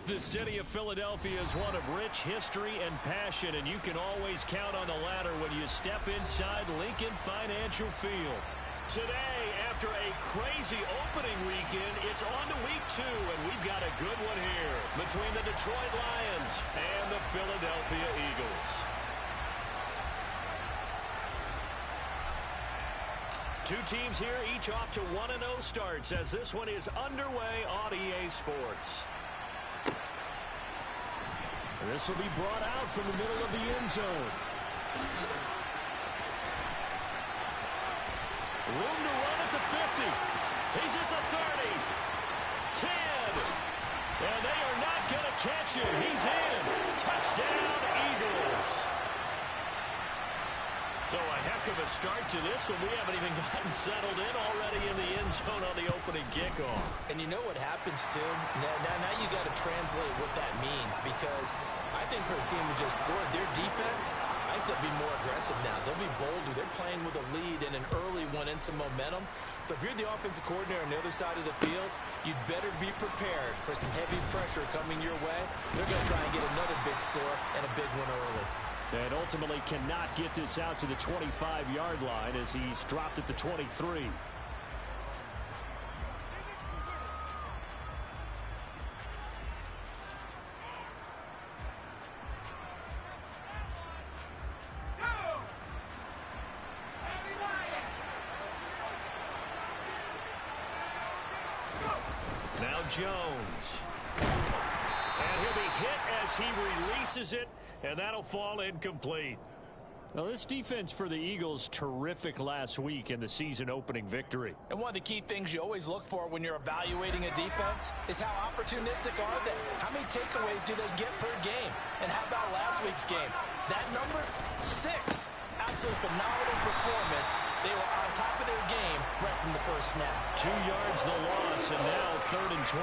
The city of Philadelphia is one of rich history and passion, and you can always count on the latter when you step inside Lincoln Financial Field. Today, after a crazy opening weekend, it's on to week 2, and we've got a good one here between the Detroit Lions and the Philadelphia Eagles. Two teams here, each off to 1-0 starts as this one is underway on EA Sports. And this will be brought out from the middle of the end zone. Room to run at the 50. He's at the 30. 10. And they are not going to catch him. He's in. Touchdown, Eagles. So a heck of a start to this one. We haven't even gotten settled in already in the end zone on the opening kickoff. And you know what happens, too? Now you got to translate what that means, because I think for a team that just scored, their defense, I think they'll be more aggressive now. They'll be bolder. They're playing with a lead and an early one and some momentum. So if you're the offensive coordinator on the other side of the field, you'd better be prepared for some heavy pressure coming your way. They're going to try and get another big score and a big one early. And ultimately cannot get this out to the 25-yard line as he's dropped at the 23. Now Jones. And he'll be hit as he releases it, and that'll fall incomplete. Now, this defense for the Eagles, terrific last week in the season opening victory. And one of the key things you always look for when you're evaluating a defense is how opportunistic are they? How many takeaways do they get per game? And how about last week's game? That number, 6. Absolute phenomenal performance. They were on top of their game right from the first snap. 2 yards the loss, and now 3rd and 12.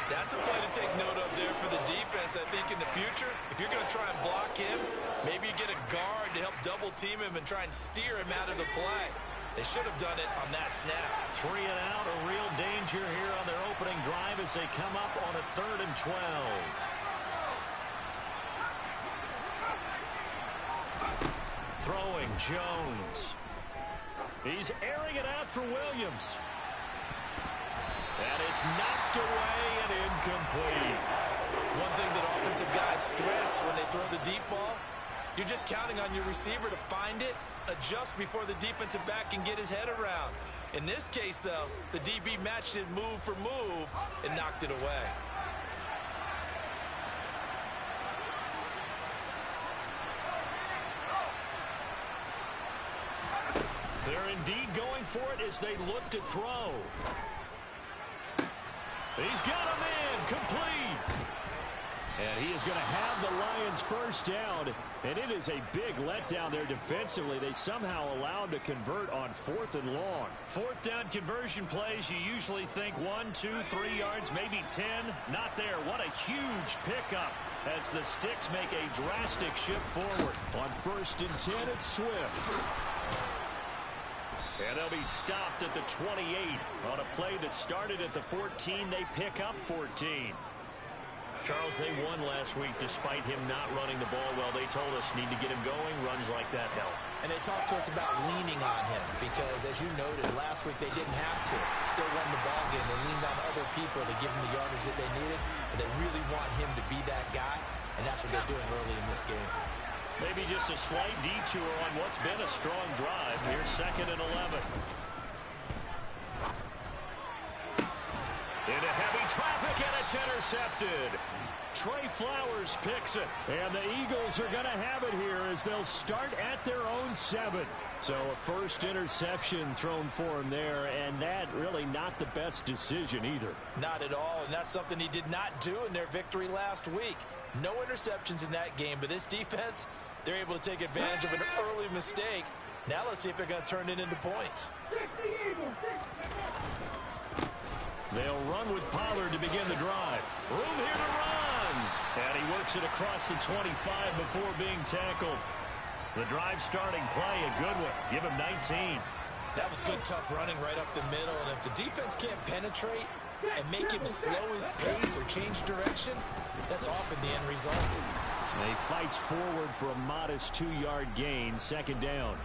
That's a play to take note of there for the defense. I think in the future, if you're going to try and block him, maybe you get a guard to help double team him and try and steer him out of the play. They should have done it on that snap. 3 and out, a real danger here on their opening drive as they come up on a 3rd and 12. Throwing Jones. He's airing it out for Williams. And it's knocked away and incomplete. One thing that offensive guys stress when they throw the deep ball, you're just counting on your receiver to find it, adjust before the defensive back can get his head around. In this case, though, the DB matched it move for move and knocked it away. They're indeed going for it as they look to throw. He's got him in, complete. And he is going to have the Lions first down, and it is a big letdown there defensively. They somehow allowed to convert on 4th and long. 4th down conversion plays, you usually think 1, 2, 3 yards, maybe 10. Not there. What a huge pickup as the Sticks make a drastic shift forward. On 1st and 10, it's Swift. And they'll be stopped at the 28 on a play that started at the 14. They pick up 14. Charles, they won last week despite him not running the ball well. They told us need to get him going. Runs like that help. And they talked to us about leaning on him because, as you noted, last week they didn't have to. Still won the ball game. They leaned on other people to give them the yardage that they needed. But they really want him to be that guy, and that's what they're doing early in this game. Maybe just a slight detour on what's been a strong drive. Here's 2nd and 11. Into heavy traffic, and it's intercepted. Trey Flowers picks it. And the Eagles are going to have it here as they'll start at their own 7. So a first interception thrown for him there, and that really not the best decision either. Not at all, and that's something he did not do in their victory last week. No interceptions in that game, but this defense, they're able to take advantage of an early mistake. Now let's see if they're going to turn it into points. They'll run with Pollard to begin the drive. Room here to run. And he works it across the 25 before being tackled. The drive starting play, a good one. Give him 19. That was good, tough running right up the middle. And if the defense can't penetrate, and make him slow his pace or change direction, that's often the end result. He fights forward for a modest 2-yard gain, second down.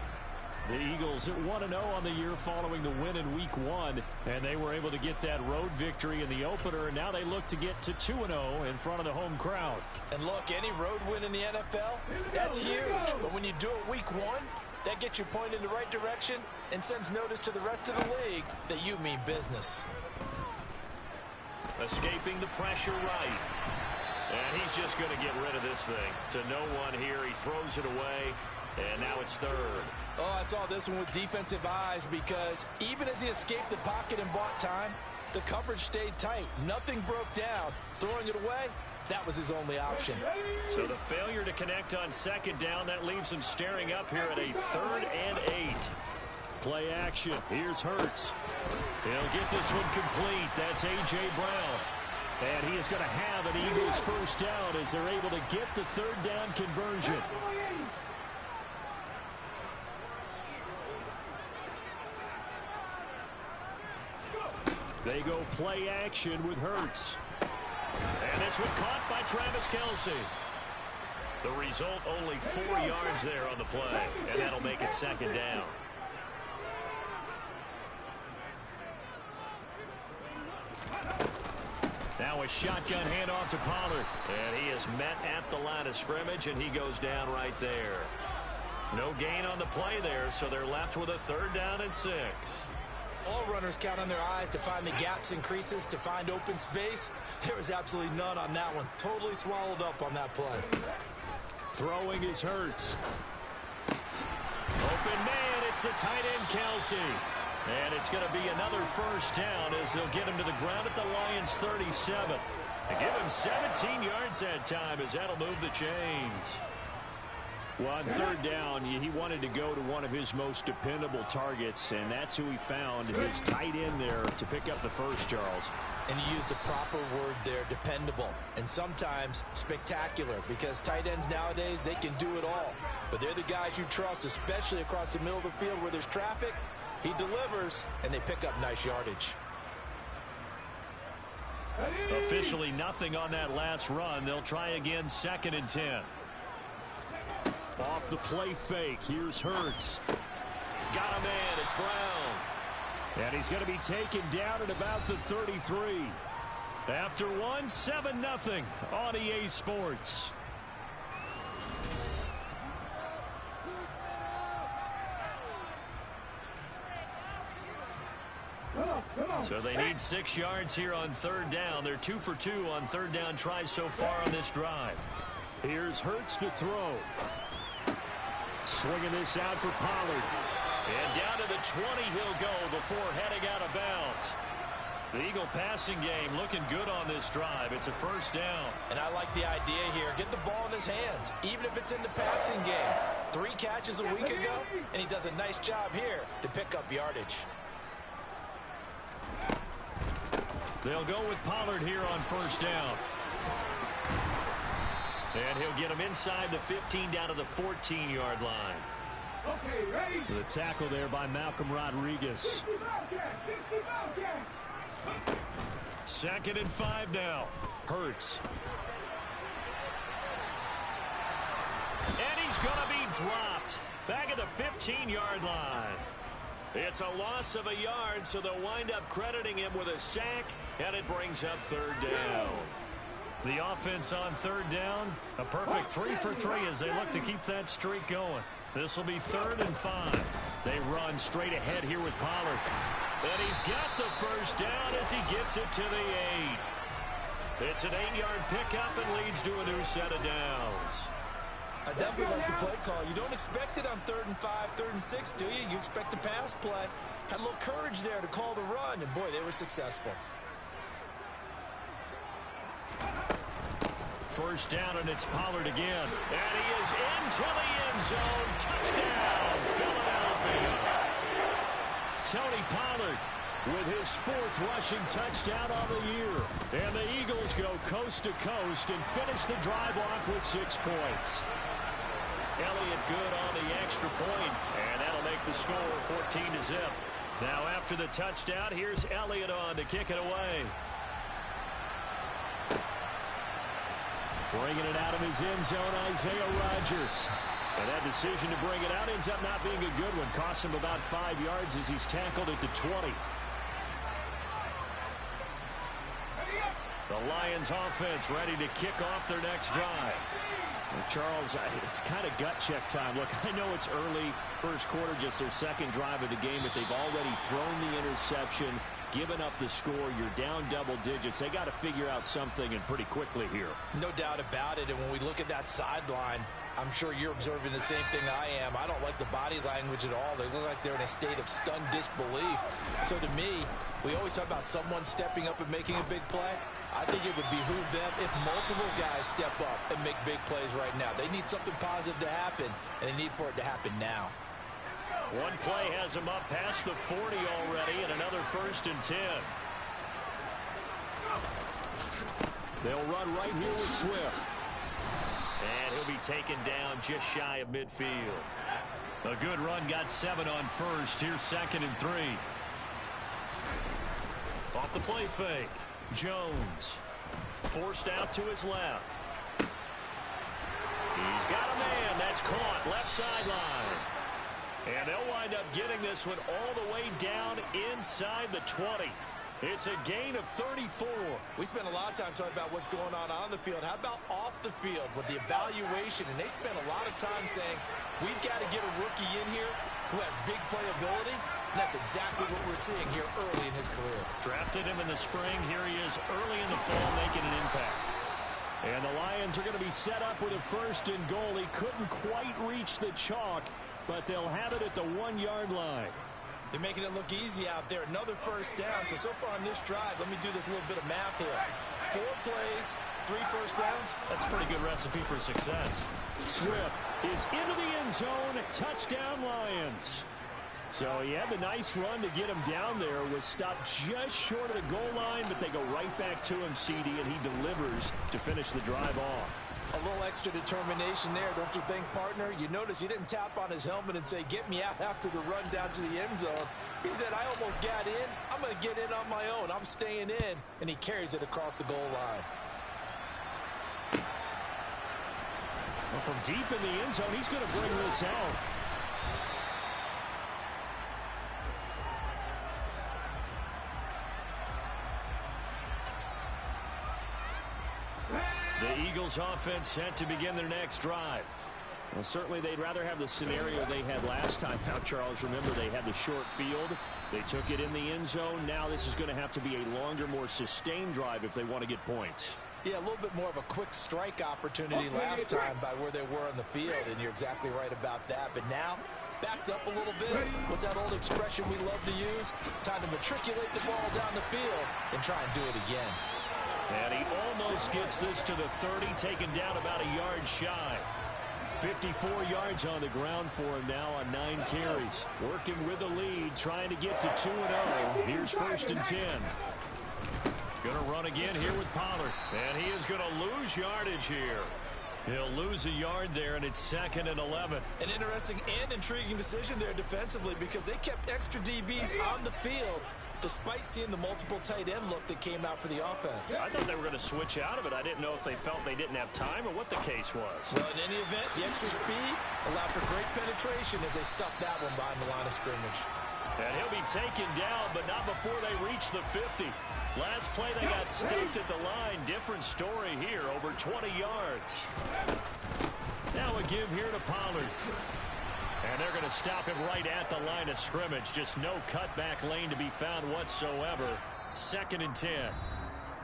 The Eagles at 1-0 on the year following the win in Week 1, and they were able to get that road victory in the opener, and now they look to get to 2-0 in front of the home crowd. And look, any road win in the NFL, that's huge. But when you do it Week 1, that gets you pointed in the right direction and sends notice to the rest of the league that you mean business. Escaping the pressure right. And he's just going to get rid of this thing. To no one here, he throws it away, and now it's third. Oh, I saw this one with defensive eyes because even as he escaped the pocket and bought time, the coverage stayed tight. Nothing broke down. Throwing it away, that was his only option. So the failure to connect on second down, that leaves him staring up here at a 3rd and 8. Play action. Here's Hurts. He'll get this one complete. That's A.J. Brown. And he is going to have an Eagles first down as they're able to get the 3rd down conversion. They go play action with Hurts. And this one caught by Travis Kelce. The result, only 4 yards there on the play. And that'll make it second down. Now a shotgun handoff to Pollard. And he is met at the line of scrimmage, and he goes down right there. No gain on the play there, so they're left with a 3rd down and 6. All runners count on their eyes to find the gaps and creases, to find open space. There was absolutely none on that one. Totally swallowed up on that play. Throwing is Hurts. Open man, it's the tight end Kelce. And it's going to be another first down as they'll get him to the ground at the Lions 37. To give him 17 yards that time as that'll move the chains. Well, on 3rd down, he wanted to go to one of his most dependable targets, and that's who he found, his tight end there, to pick up the first, Charles. And he used the proper word there, dependable, and sometimes spectacular, because tight ends nowadays, they can do it all. But they're the guys you trust, especially across the middle of the field where there's traffic. He delivers, and they pick up nice yardage. Officially nothing on that last run. They'll try again, 2nd and 10. Off the play fake. Here's Hurts. Got a man. It's Brown. And he's going to be taken down at about the 33. After one, 7-0 on EA Sports. So they need 6 yards here on 3rd down. They're 2 for 2 on 3rd down tries so far on this drive. Here's Hurts to throw. Swinging this out for Pollard. And down to the 20 he'll go before heading out of bounds. The Eagle passing game looking good on this drive. It's a first down. And I like the idea here. Get the ball in his hands, even if it's in the passing game. 3 catches a week ago, and he does a nice job here to pick up yardage. They'll go with Pollard here on first down. And he'll get him inside the 15 down to the 14-yard line. Okay, ready? The tackle there by Malcolm Rodriguez. 2nd and 5 now. Hurts. And he's going to be dropped. Back at the 15-yard line. It's a loss of a yard, so they'll wind up crediting him with a sack, and it brings up 3rd down. The offense on 3rd down, a perfect 3 for 3 as they look to keep that streak going. This will be 3rd and 5. They run straight ahead here with Pollard. And he's got the first down as he gets it to the 8. It's an 8-yard pickup and leads to a new set of downs. I definitely like the play call. You don't expect it on 3rd and 5, 3rd and 6, do you? You expect a pass play. Had a little courage there to call the run, and boy, they were successful. First down, and it's Pollard again. And he is into the end zone. Touchdown, Philadelphia. Tony Pollard with his 4th rushing touchdown on the year. And the Eagles go coast to coast and finish the drive off with 6 points. Elliott good on the extra point, and that'll make the score 14-0. Now after the touchdown, here's Elliott on to kick it away. Bringing it out of his end zone, Isaiah Rodgers. And that decision to bring it out ends up not being a good one. Costs him about 5 yards as he's tackled at the 20. The Lions offense ready to kick off their next drive. Well, Charles, it's kind of gut check time. Look, I know it's early, first quarter, just their second drive of the game, but they've already thrown the interception, given up the score. You're down double digits. They got to figure out something, and pretty quickly here. No doubt about it. And when we look at that sideline, I'm sure you're observing the same thing I am. I don't like the body language at all. They look like they're in a state of stunned disbelief. So to me, we always talk about someone stepping up and making a big play. I think it would behoove them if multiple guys step up and make big plays right now. They need something positive to happen, and they need for it to happen now. One play has him up past the 40 already, and another 1st and 10. They'll run right here with Swift. And he'll be taken down just shy of midfield. A good run, got 7 on first. Here's 2nd and 3. Off the play fake. Jones forced out to his left. He's got a man. That's caught left sideline. And they'll wind up getting this one all the way down inside the 20. It's a gain of 34. We spent a lot of time talking about what's going on the field. How about off the field with the evaluation? And they spent a lot of time saying, we've got to get a rookie in here who has big playability. And that's exactly what we're seeing here early in his career. Drafted him in the spring. Here he is early in the fall making an impact. And the Lions are going to be set up with a 1st and goal. He couldn't quite reach the chalk, but they'll have it at the 1-yard line. They're making it look easy out there. Another 1st down. So far on this drive, let me do this little bit of math here. 4 plays, 3 1st downs. That's a pretty good recipe for success. Swift is into the end zone. Touchdown, Lions. So he had the nice run to get him down there. Was stopped just short of the goal line, but they go right back to him, CD, and he delivers to finish the drive off. A little extra determination there, don't you think, partner? You notice he didn't tap on his helmet and say, get me out after the run down to the end zone. He said, I almost got in. I'm going to get in on my own. I'm staying in. And he carries it across the goal line. Well, from deep in the end zone, he's going to bring this out. The Eagles offense set to begin their next drive. Well, certainly they'd rather have the scenario they had last time out, Charles. Remember, they had the short field. They took it in the end zone. Now this is going to have to be a longer, more sustained drive if they want to get points. Yeah, a little bit more of a quick strike opportunity last time by where they were on the field, and you're exactly right about that. But now, backed up a little bit. What's that old expression we love to use? Time to matriculate the ball down the field and try and do it again. And he almost gets this to the 30, taken down about a yard shy. 54 yards on the ground for him now on 9 carries. Working with the lead, trying to get to 2-0. Here's 1st and 10. Going to run again here with Pollard. And he is going to lose yardage here. He'll lose a yard there, and it's 2nd and 11. An interesting and intriguing decision there defensively because they kept extra DBs on the field despite seeing the multiple tight end look that came out for the offense. I thought they were going to switch out of it. I didn't know if they felt they didn't have time or what the case was. Well, in any event, the extra speed allowed for great penetration as they stuffed that one behind the line of scrimmage. And he'll be taken down, but not before they reach the 50. Last play, they got stuffed at the line. Different story here, over 20 yards. Now a give here to Pollard. And they're going to stop him right at the line of scrimmage. Just no cutback lane to be found whatsoever. 2nd and 10.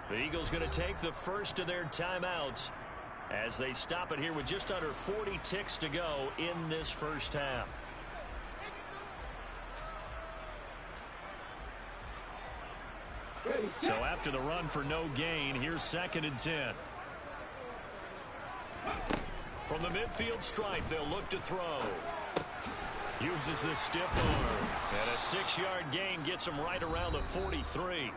The Eagles going to take the first of their timeouts as they stop it here with just under 40 ticks to go in this first half. So after the run for no gain, here's 2nd and 10. From the midfield stripe, they'll look to throw. Uses the stiff arm. And a 6-yard gain gets him right around the 43.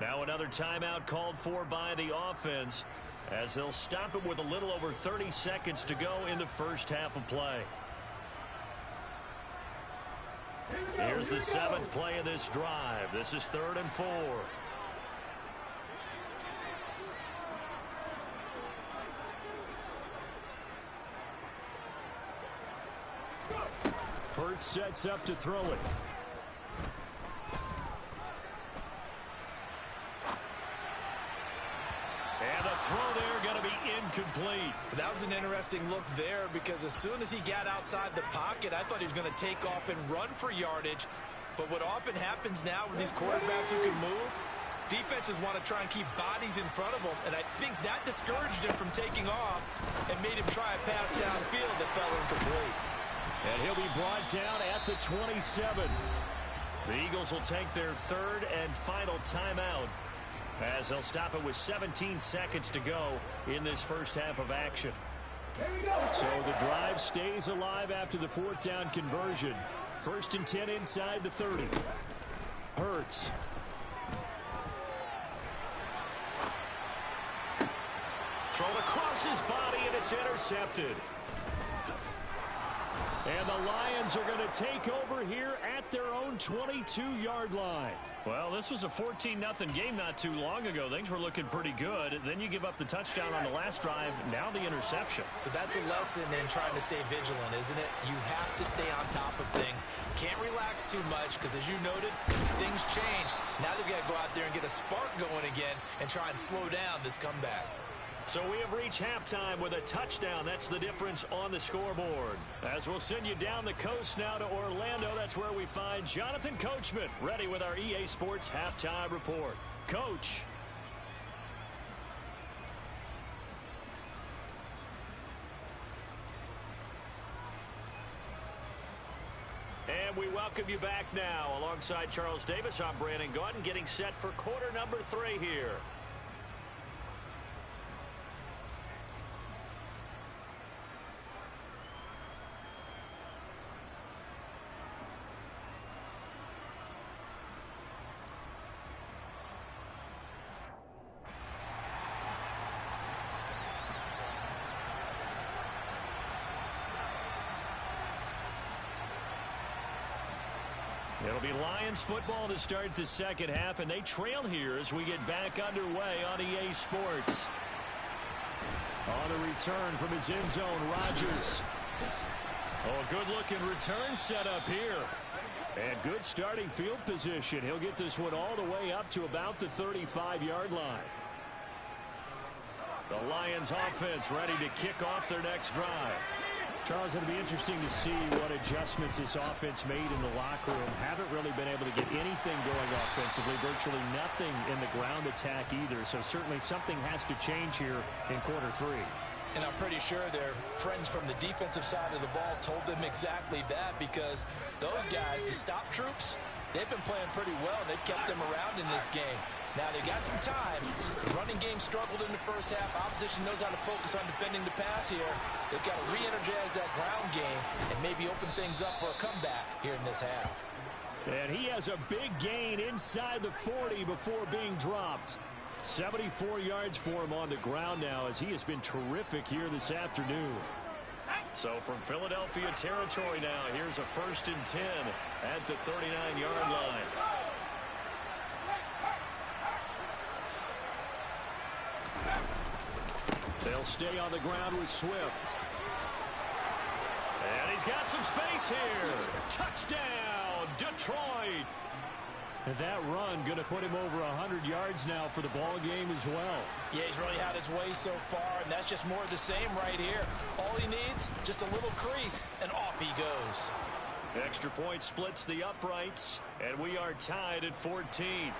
Now another timeout called for by the offense as they'll stop it with a little over 30 seconds to go in the first half of play. Here's the 7th play of this drive. This is 3rd and 4. Hurts sets up to throw it. And the throw there going to be incomplete. That was an interesting look there because as soon as he got outside the pocket, I thought he was going to take off and run for yardage. But what often happens now with these quarterbacks who can move, defenses want to try and keep bodies in front of them, and I think that discouraged him from taking off and made him try a pass downfield that fell incomplete. And he'll be brought down at the 27. The Eagles will take their 3rd and final timeout as they'll stop it with 17 seconds to go in this first half of action. So the drive stays alive after the 4th down conversion. 1st and 10 inside the 30. Hurts. Thrown across his body, and it's intercepted. And the Lions are going to take over here at their own 22-yard line. Well, this was a 14-0 game not too long ago. Things were looking pretty good. Then you give up the touchdown on the last drive. Now the interception. So that's a lesson in trying to stay vigilant, isn't it? You have to stay on top of things. Can't relax too much because, as you noted, things change. Now they've got to go out there and get a spark going again and try and slow down this comeback. So we have reached halftime with a touchdown. That's the difference on the scoreboard. As we'll send you down the coast now to Orlando, that's where we find Jonathan Coachman, ready with our EA Sports Halftime Report. Coach. And we welcome you back now. Alongside Charles Davis, I'm Brandon Gaudin, getting set for quarter number 3 here. It'll be Lions football to start the second half, and they trail here as we get back underway on EA Sports. On the return from his end zone, Rodgers. Oh, a good-looking return set up here. And good starting field position. He'll get this one all the way up to about the 35-yard line. The Lions offense ready to kick off their next drive. Charles, it'll be interesting to see what adjustments this offense made in the locker room. Haven't really been able to get anything going offensively, virtually nothing in the ground attack either. So certainly something has to change here in quarter 3. And I'm pretty sure their friends from the defensive side of the ball told them exactly that, because those guys, the stop troops, they've been playing pretty well, and they've kept them around in this game. Now, they've got some time. The running game struggled in the first half. Opposition knows how to focus on defending the pass here. They've got to re-energize that ground game and maybe open things up for a comeback here in this half. And he has a big gain inside the 40 before being dropped. 74 yards for him on the ground now, as he has been terrific here this afternoon. So from Philadelphia territory now, here's a 1st and 10 at the 39-yard line. They'll stay on the ground with Swift. And he's got some space here. Touchdown, Detroit. And that run going to put him over 100 yards now for the ball game as well. Yeah, he's really had his way so far, and that's just more of the same right here. All he needs, just a little crease, and off he goes. Extra point splits the uprights, and we are tied at 14.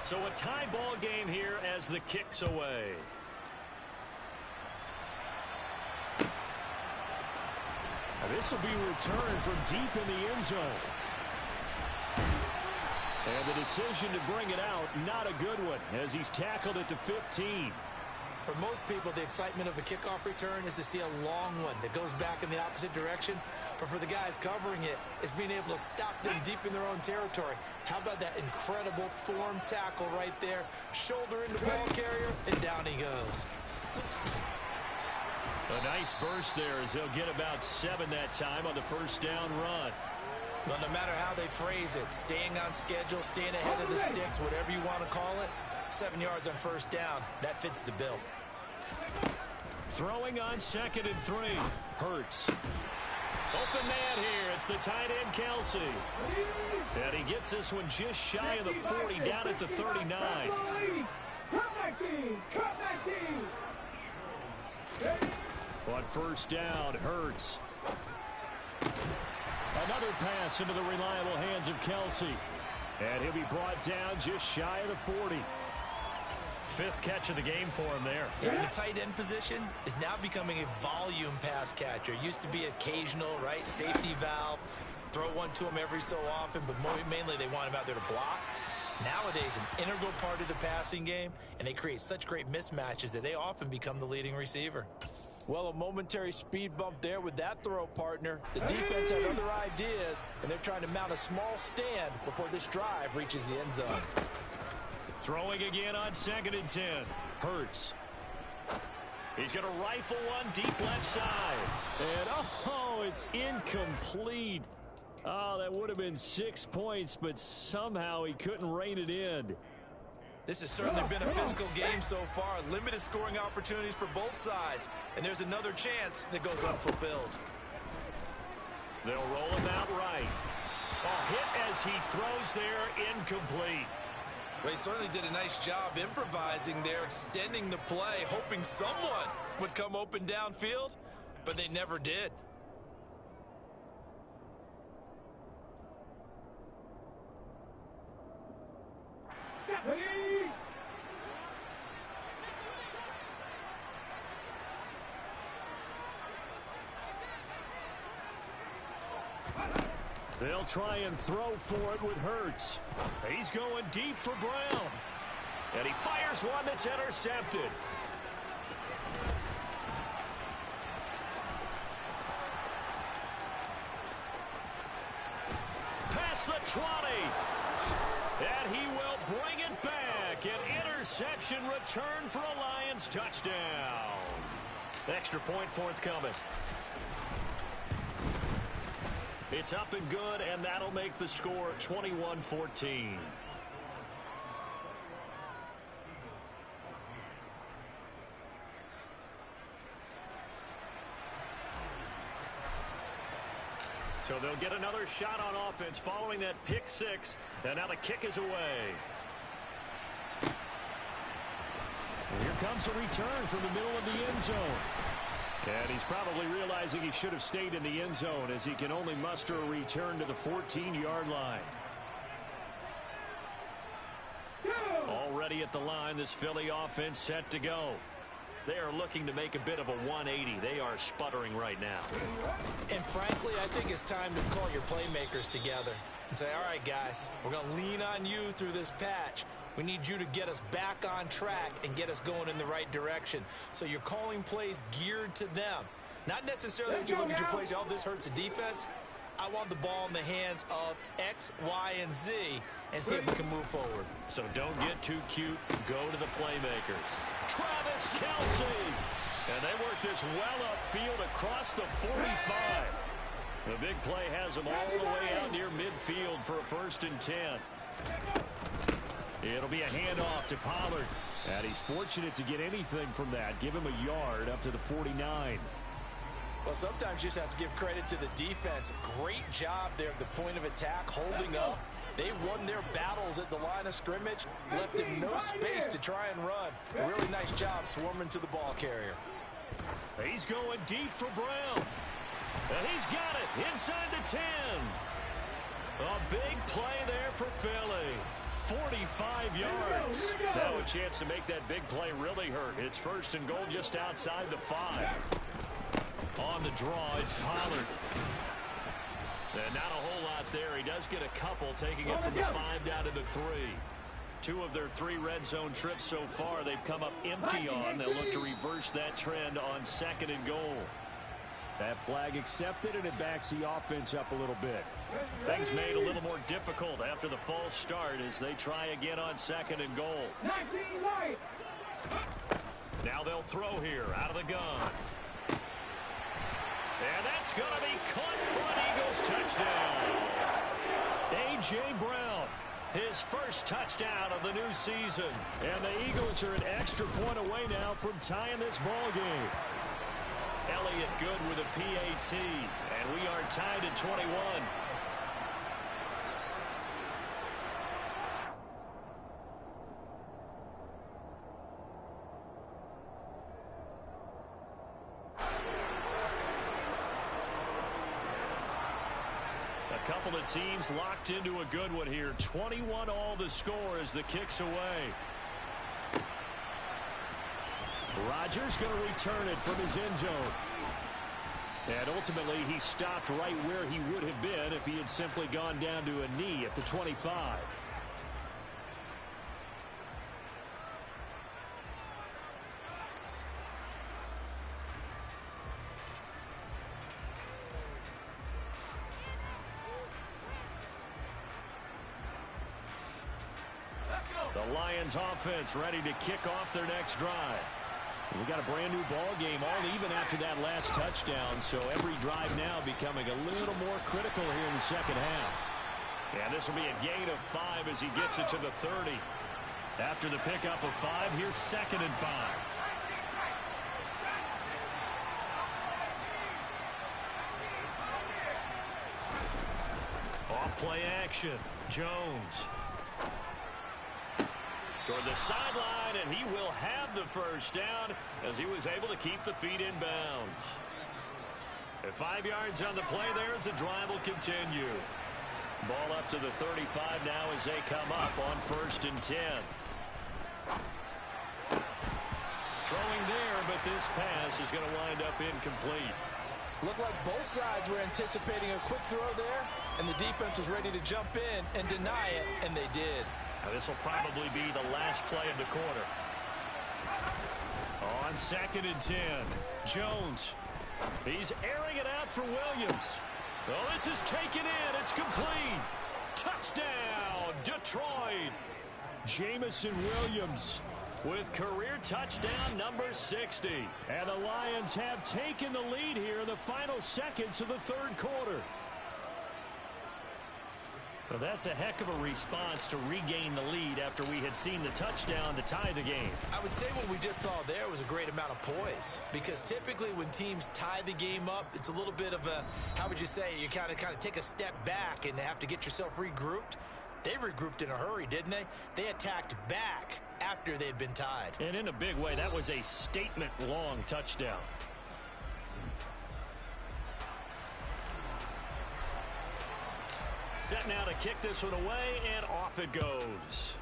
So a tie ball game here as the kick's away. Now this will be returned from deep in the end zone. And the decision to bring it out, not a good one, as he's tackled at the 15. For most people, the excitement of a kickoff return is to see a long one that goes back in the opposite direction. But for the guys covering it, it's being able to stop them deep in their own territory. How about that incredible form tackle right there? Shoulder into ball carrier, and down he goes. A nice burst there as they'll get about 7 that time on the first down run. Well, no matter how they phrase it, staying on schedule, staying ahead of the sticks, whatever you want to call it, 7 yards on first down, that fits the bill. Throwing on 2nd and 3. Hurts. Open man here. It's the tight end, Kelsey. And he gets this one just shy of the 40, down at the 39. On first down, Hurts. Another pass into the reliable hands of Kelsey. And he'll be brought down just shy of the 40. 5th catch of the game for him there. Yeah, the tight end position is now becoming a volume pass catcher. It used to be occasional, right? Safety valve. Throw one to him every so often, but mainly they want him out there to block. Nowadays, an integral part of the passing game, and they create such great mismatches that they often become the leading receiver. Well, a momentary speed bump there with that throw, partner. The defense had other ideas, and they're trying to mount a small stand before this drive reaches the end zone. Throwing again on 2nd and 10. Hurts. He's going to rifle one deep left side. And, oh, it's incomplete. Oh, that would have been 6 points, but somehow he couldn't rein it in. This has certainly been a physical game so far. Limited scoring opportunities for both sides. And there's another chance that goes unfulfilled. They'll roll him out right. A hit as he throws there, incomplete. They certainly did a nice job improvising there, extending the play, hoping someone would come open downfield, but they never did. They'll try and throw for it with Hurts. He's going deep for Brown. And he fires one that's intercepted. Past the 20. And he will bring it back. An interception return for a Lions touchdown. Extra point forthcoming. It's up and good, and that'll make the score 21-14. So they'll get another shot on offense following that pick 6, and now the kick is away. And here comes a return from the middle of the end zone. And he's probably realizing he should have stayed in the end zone as he can only muster a return to the 14-yard line. Already at the line, this Philly offense set to go. They are looking to make a bit of a 180. They are sputtering right now. And frankly, I think it's time to call your playmakers together and say, all right, guys, we're going to lean on you through this patch. We need you to get us back on track and get us going in the right direction. So you're calling plays geared to them. Not necessarily that you look at your plays, oh, this hurts the defense. I want the ball in the hands of X, Y, and Z and see if we can move forward. So don't get too cute. Go to the playmakers. Travis Kelce. And they work this well upfield across the 45. The big play has them all the way out near midfield for a 1st and 10. It'll be a handoff to Pollard. And he's fortunate to get anything from that. Give him a yard up to the 49. Well, sometimes you just have to give credit to the defense. Great job there at the point of attack, holding up. They won their battles at the line of scrimmage, left him no space to try and run. A really nice job swarming to the ball carrier. He's going deep for Brown. And he's got it inside the 10. A big play there for Philly. 45 yards. Now a chance to make that big play really hurt. It's 1st and goal just outside the 5. On the draw, it's Pollard. And not a whole lot there. He does get a couple, taking it from the 5 down to the 3. 2 of their 3 red zone trips so far they've come up empty on. They'll look to reverse that trend on 2nd and goal. That flag accepted, and it backs the offense up a little bit. Things made a little more difficult after the false start as they try again on 2nd and goal. Now they'll throw here out of the gun. And that's going to be caught front. Eagles touchdown. A.J. Brown, his first touchdown of the new season. And the Eagles are an extra point away now from tying this ball game. Elliott good with a PAT. And we are tied at 21. A couple of teams locked into a good one here. 21 all the score as the kick's away. Rodgers going to return it from his end zone. And ultimately he stopped right where he would have been if he had simply gone down to a knee at the 25. The Lions offense ready to kick off their next drive. We got a brand new ball game, all even after that last touchdown, so every drive now becoming a little more critical here in the second half. And this will be a gain of 5 as he gets it to the 30. After the pickup of 5, here's 2nd and 5. Off play action. Jones toward the sideline, and he will have the first down as he was able to keep the feet in bounds. At 5 yards on the play there as the drive will continue. Ball up to the 35 now as they come up on 1st and 10. Throwing there, but this pass is going to wind up incomplete. Looked like both sides were anticipating a quick throw there, and the defense was ready to jump in and deny it, and they did. Now this will probably be the last play of the quarter. On 2nd and 10, Jones. He's airing it out for Williams. Oh, this is taken in. It's complete. Touchdown, Detroit. Jamison Williams with career touchdown number 60. And the Lions have taken the lead here in the final seconds of the 3rd quarter. Well, that's a heck of a response to regain the lead after we had seen the touchdown to tie the game. I would say what we just saw there was a great amount of poise, because typically when teams tie the game up, it's a little bit of a, how would you say, you kind of take a step back and have to get yourself regrouped. They regrouped in a hurry, didn't they? They attacked back after they'd been tied. And in a big way, that was a statement-long touchdown. Set now to kick this one away, and off it goes.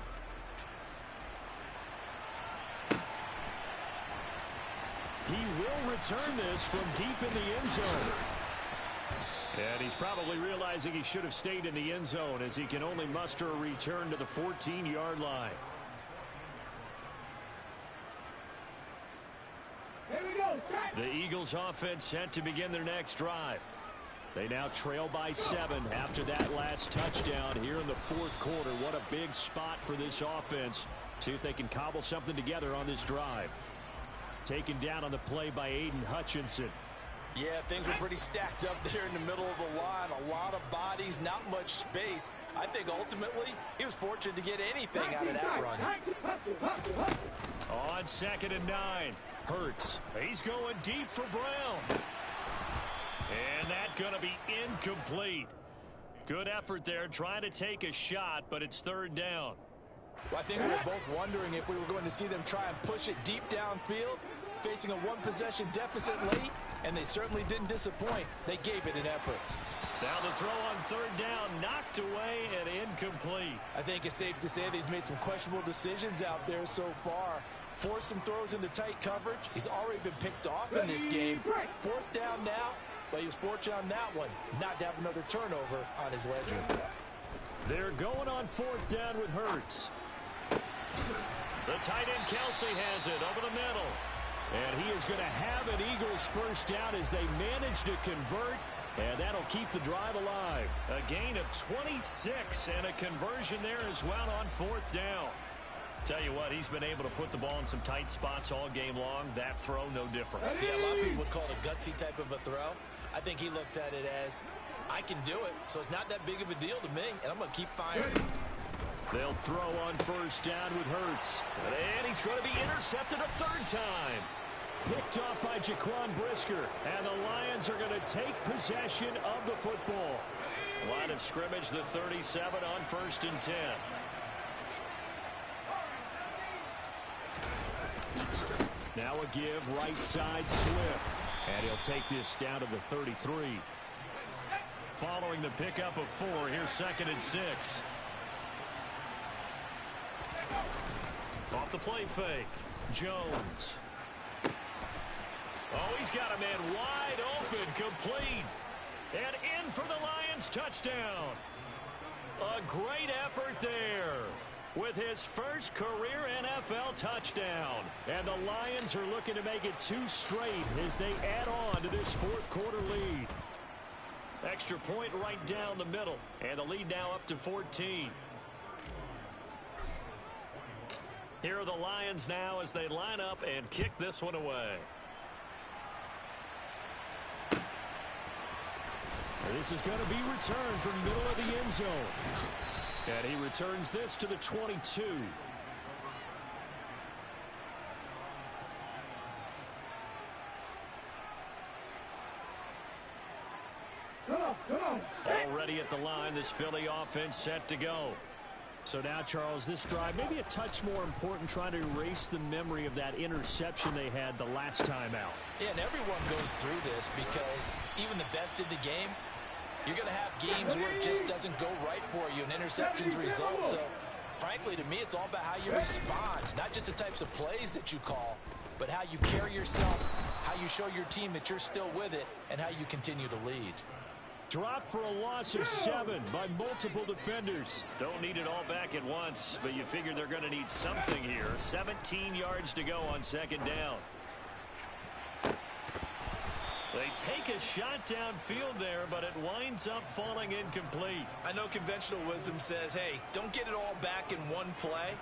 He will return this from deep in the end zone. And he's probably realizing he should have stayed in the end zone as he can only muster a return to the 14-yard line. Here we go. The Eagles offense set to begin their next drive. They now trail by 7 after that last touchdown here in the 4th quarter. What a big spot for this offense. See if they can cobble something together on this drive. Taken down on the play by Aiden Hutchinson. Yeah, things were pretty stacked up there in the middle of the line. A lot of bodies, not much space. I think ultimately he was fortunate to get anything out of that run. On 2nd and 9, Hurts. He's going deep for Brown. And that's going to be incomplete. Good effort there trying to take a shot, but it's 3rd down. Well, I think we were both wondering if we were going to see them try and push it deep downfield, facing a one-possession deficit late, and they certainly didn't disappoint. They gave it an effort. Now the throw on 3rd down, knocked away and incomplete. I think it's safe to say that he's made some questionable decisions out there so far. Forced some throws into tight coverage. He's already been picked off in this game. 4th down now. But he was fortunate on that one, not to have another turnover on his ledger. They're going on 4th down with Hurts. The tight end Kelsey has it over the middle. And he is going to have an Eagles first down as they manage to convert. And that'll keep the drive alive. A gain of 26 and a conversion there as well on 4th down. Tell you what, he's been able to put the ball in some tight spots all game long. That throw, no different. Yeah, a lot of people would call it a gutsy type of a throw. I think he looks at it as, I can do it, so it's not that big of a deal to me, and I'm going to keep firing. They'll throw on first down with Hurts. And he's going to be intercepted a third time. Picked off by Jaquan Brisker. And the Lions are going to take possession of the football. Line of scrimmage, the 37 on 1st and 10. Now a give, right side, Swift. And he'll take this down to the 33. Following the pickup of 4, here's 2nd and 6. Off the play fake. Jones. Oh, he's got a man wide open, complete. And in for the Lions touchdown. A great effort there with his first career NFL touchdown. And the Lions are looking to make it 2 straight as they add on to this 4th quarter lead. Extra point right down the middle. And the lead now up to 14. Here are the Lions now as they line up and kick this one away. This is going to be returned from middle of the end zone. And he returns this to the 22. Already at the line, this Philly offense set to go. So now, Charles, this drive maybe a touch more important, trying to erase the memory of that interception they had the last time out. Yeah, and everyone goes through this because even the best in the game, you're going to have games where it just doesn't go right for you and interceptions result. So, frankly, to me, it's all about how you respond, not just the types of plays that you call, but how you carry yourself, how you show your team that you're still with it, and how you continue to lead. Dropped for a loss of 7 by multiple defenders. Don't need it all back at once, but you figure they're going to need something here. 17 yards to go on 2nd down. They take a shot downfield there, but it winds up falling incomplete. I know conventional wisdom says, hey, don't get it all back in one play.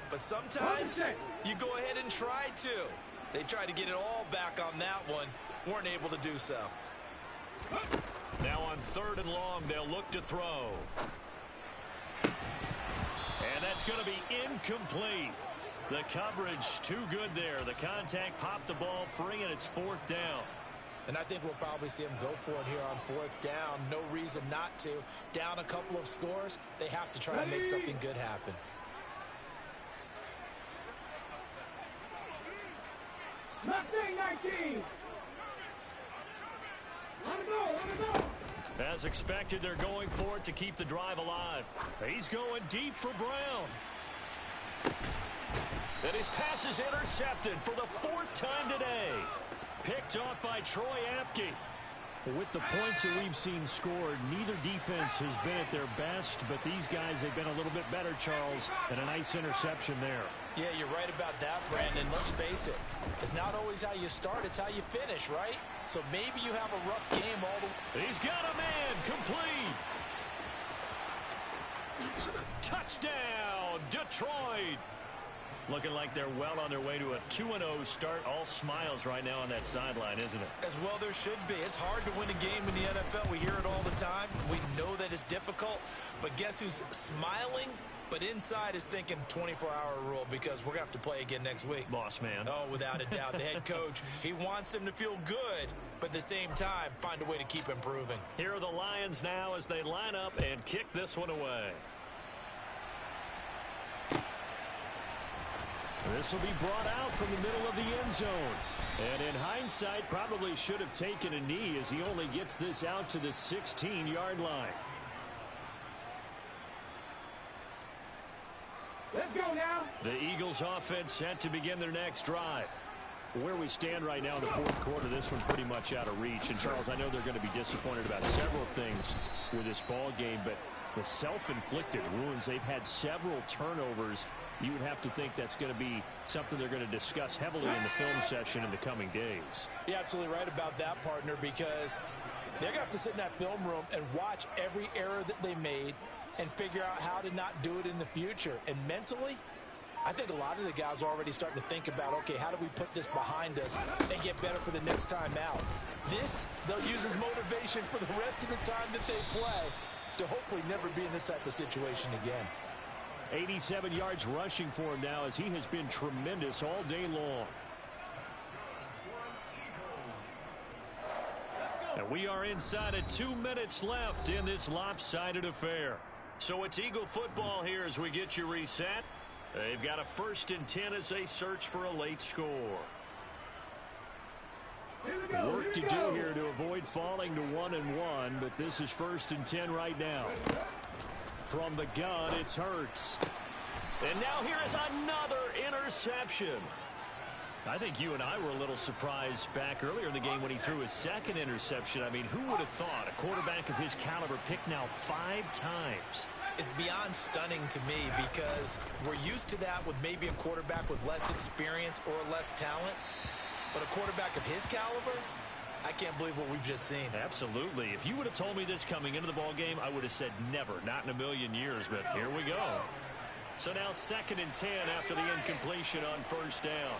But sometimes you go ahead and try to. They tried to get it all back on that one. Weren't able to do so. Now on 3rd and long, they'll look to throw. And that's going to be incomplete. The coverage too good there. The contact popped the ball free, and it's 4th down. And I think we'll probably see him go for it here on 4th down. No reason not to. Down a couple of scores, they have to try to make something good happen. Mustang 19. Let it go, let it go. As expected, they're going for it to keep the drive alive. He's going deep for Brown. And his pass is intercepted for the 4th time today. Picked off by Troy Apke. With the points that we've seen scored, neither defense has been at their best, but these guys have been a little bit better, Charles, and a nice interception there. Yeah, you're right about that, Brandon. Let's face it. It's not always how you start, it's how you finish, right? So maybe you have a rough game all the way. He's got a man complete. Touchdown, Detroit. Looking like they're well on their way to a 2-0 start. All smiles right now on that sideline, isn't it? As well there should be. It's hard to win a game in the NFL. We hear it all the time. We know that it's difficult. But guess who's smiling? But inside is thinking 24-hour rule because we're going to have to play again next week. Boss man. Oh, without a doubt. The head coach, he wants them to feel good, but at the same time, find a way to keep improving. Here are the Lions now as they line up and kick this one away. This will be brought out from the middle of the end zone. And in hindsight, probably should have taken a knee as he only gets this out to the 16-yard line. Let's go now. The Eagles offense set to begin their next drive. Where we stand right now in the 4th quarter, this one pretty much out of reach. And, Charles, I know they're going to be disappointed about several things with this ball game, but the self-inflicted wounds, they've had several turnovers. You would have to think that's going to be something they're going to discuss heavily in the film session in the coming days. You're absolutely right about that, partner, because they're going to have to sit in that film room and watch every error that they made and figure out how to not do it in the future. And mentally, I think a lot of the guys are already starting to think about, okay, how do we put this behind us and get better for the next time out? This, they'll use as motivation for the rest of the time that they play to hopefully never be in this type of situation again. 87 yards rushing for him now as he has been tremendous all day long. And we are inside of 2 minutes left in this lopsided affair. So it's Eagle football here as we get you reset. They've got a 1st and 10 as they search for a late score. Work to do here to avoid falling to 1-1, but this is 1st and 10 right now. From the gun, it's Hurts. And now here is another interception. I think you and I were a little surprised back earlier in the game when he threw his 2nd interception. I mean, who would have thought a quarterback of his caliber picked now 5 times? It's beyond stunning to me because we're used to that with maybe a quarterback with less experience or less talent. But a quarterback of his caliber, I can't believe what we've just seen. Absolutely. If you would have told me this coming into the ball game, I would have said never, not in a million years. But here we go. So now 2nd and 10 after the incompletion on 1st down.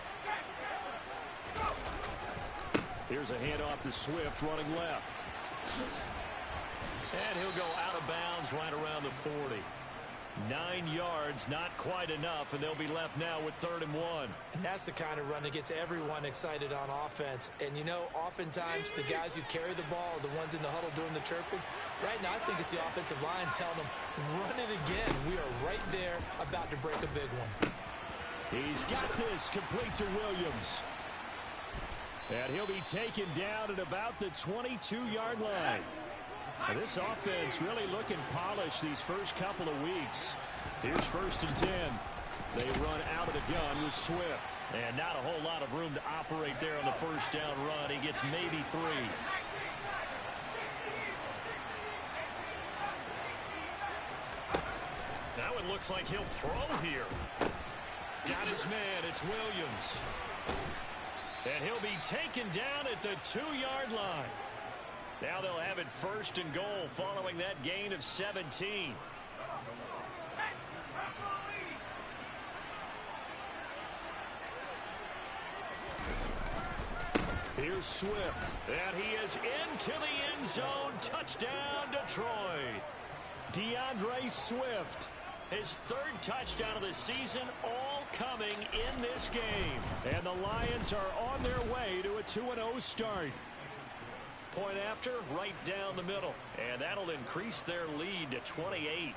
Here's a handoff to Swift running left. And he'll go out of bounds right around the 40. 9 yards, not quite enough, and they'll be left now with 3rd and 1. And that's the kind of run that gets everyone excited on offense. And, you know, oftentimes the guys who carry the ball are the ones in the huddle doing the chirping. Right now, I think it's the offensive line telling them, run it again. We are right there about to break a big one. He's got this complete to Williams. And he'll be taken down at about the 22-yard line. And this offense really looking polished these first couple of weeks. Here's 1st and 10. They run out of the gun with Swift. And not a whole lot of room to operate there on the 1st down run. He gets maybe 3. Now it looks like he'll throw here. Got his man. It's Williams. And he'll be taken down at the 2-yard line. Now they'll have it 1st and goal following that gain of 17. Here's Swift. And he is into the end zone. Touchdown, Detroit. DeAndre Swift. His 3rd touchdown of the season, all coming in this game. And the Lions are on their way to a 2-0 start. Point after, right down the middle. And that'll increase their lead to 28.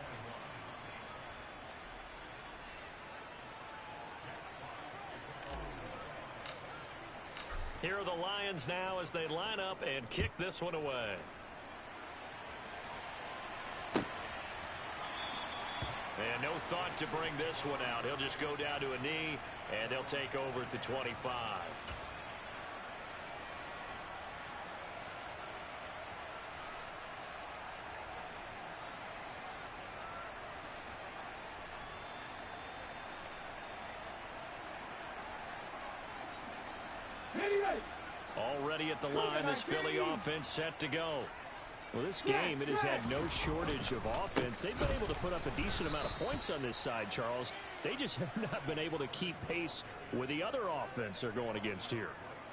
Here are the Lions now as they line up and kick this one away. And no thought to bring this one out. He'll just go down to a knee, and they'll take over at the 25. Already at the line, this Philly offense set to go. Well, this game, it has had no shortage of offense. They've been able to put up a decent amount of points on this side, Charles. They just have not been able to keep pace with the other offense they're going against here.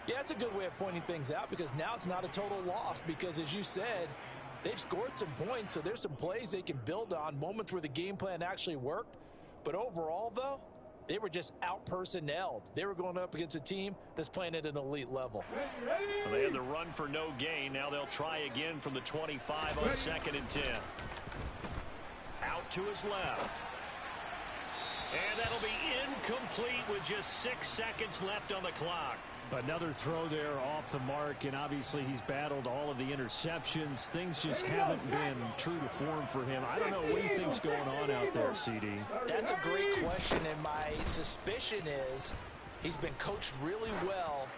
Yeah, it's a good way of pointing things out because now it's not a total loss because, as you said, they've scored some points, so there's some plays they can build on, moments where the game plan actually worked. But overall, though, they were just out-personnelled. They were going up against a team that's playing at an elite level. Well, they had the run for no gain. Now they'll try again from the 25 on 2nd and 10. Out to his left. And that'll be incomplete with just 6 seconds left on the clock. Another throw there off the mark, and obviously he's battled all of the interceptions. Things just haven't been true to form for him. I don't know what do you think's going on out there, CD? That's a great question, and my suspicion is he's been coached really well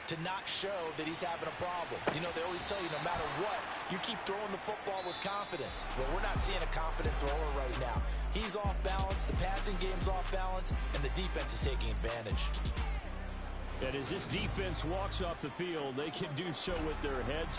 to not show that he's having a problem. You know, they always tell you no matter what, you keep throwing the football with confidence. Well, we're not seeing a confident thrower right now. He's off balance, the passing game's off balance, and the defense is taking advantage. And as this defense walks off the field, they can do so with their heads.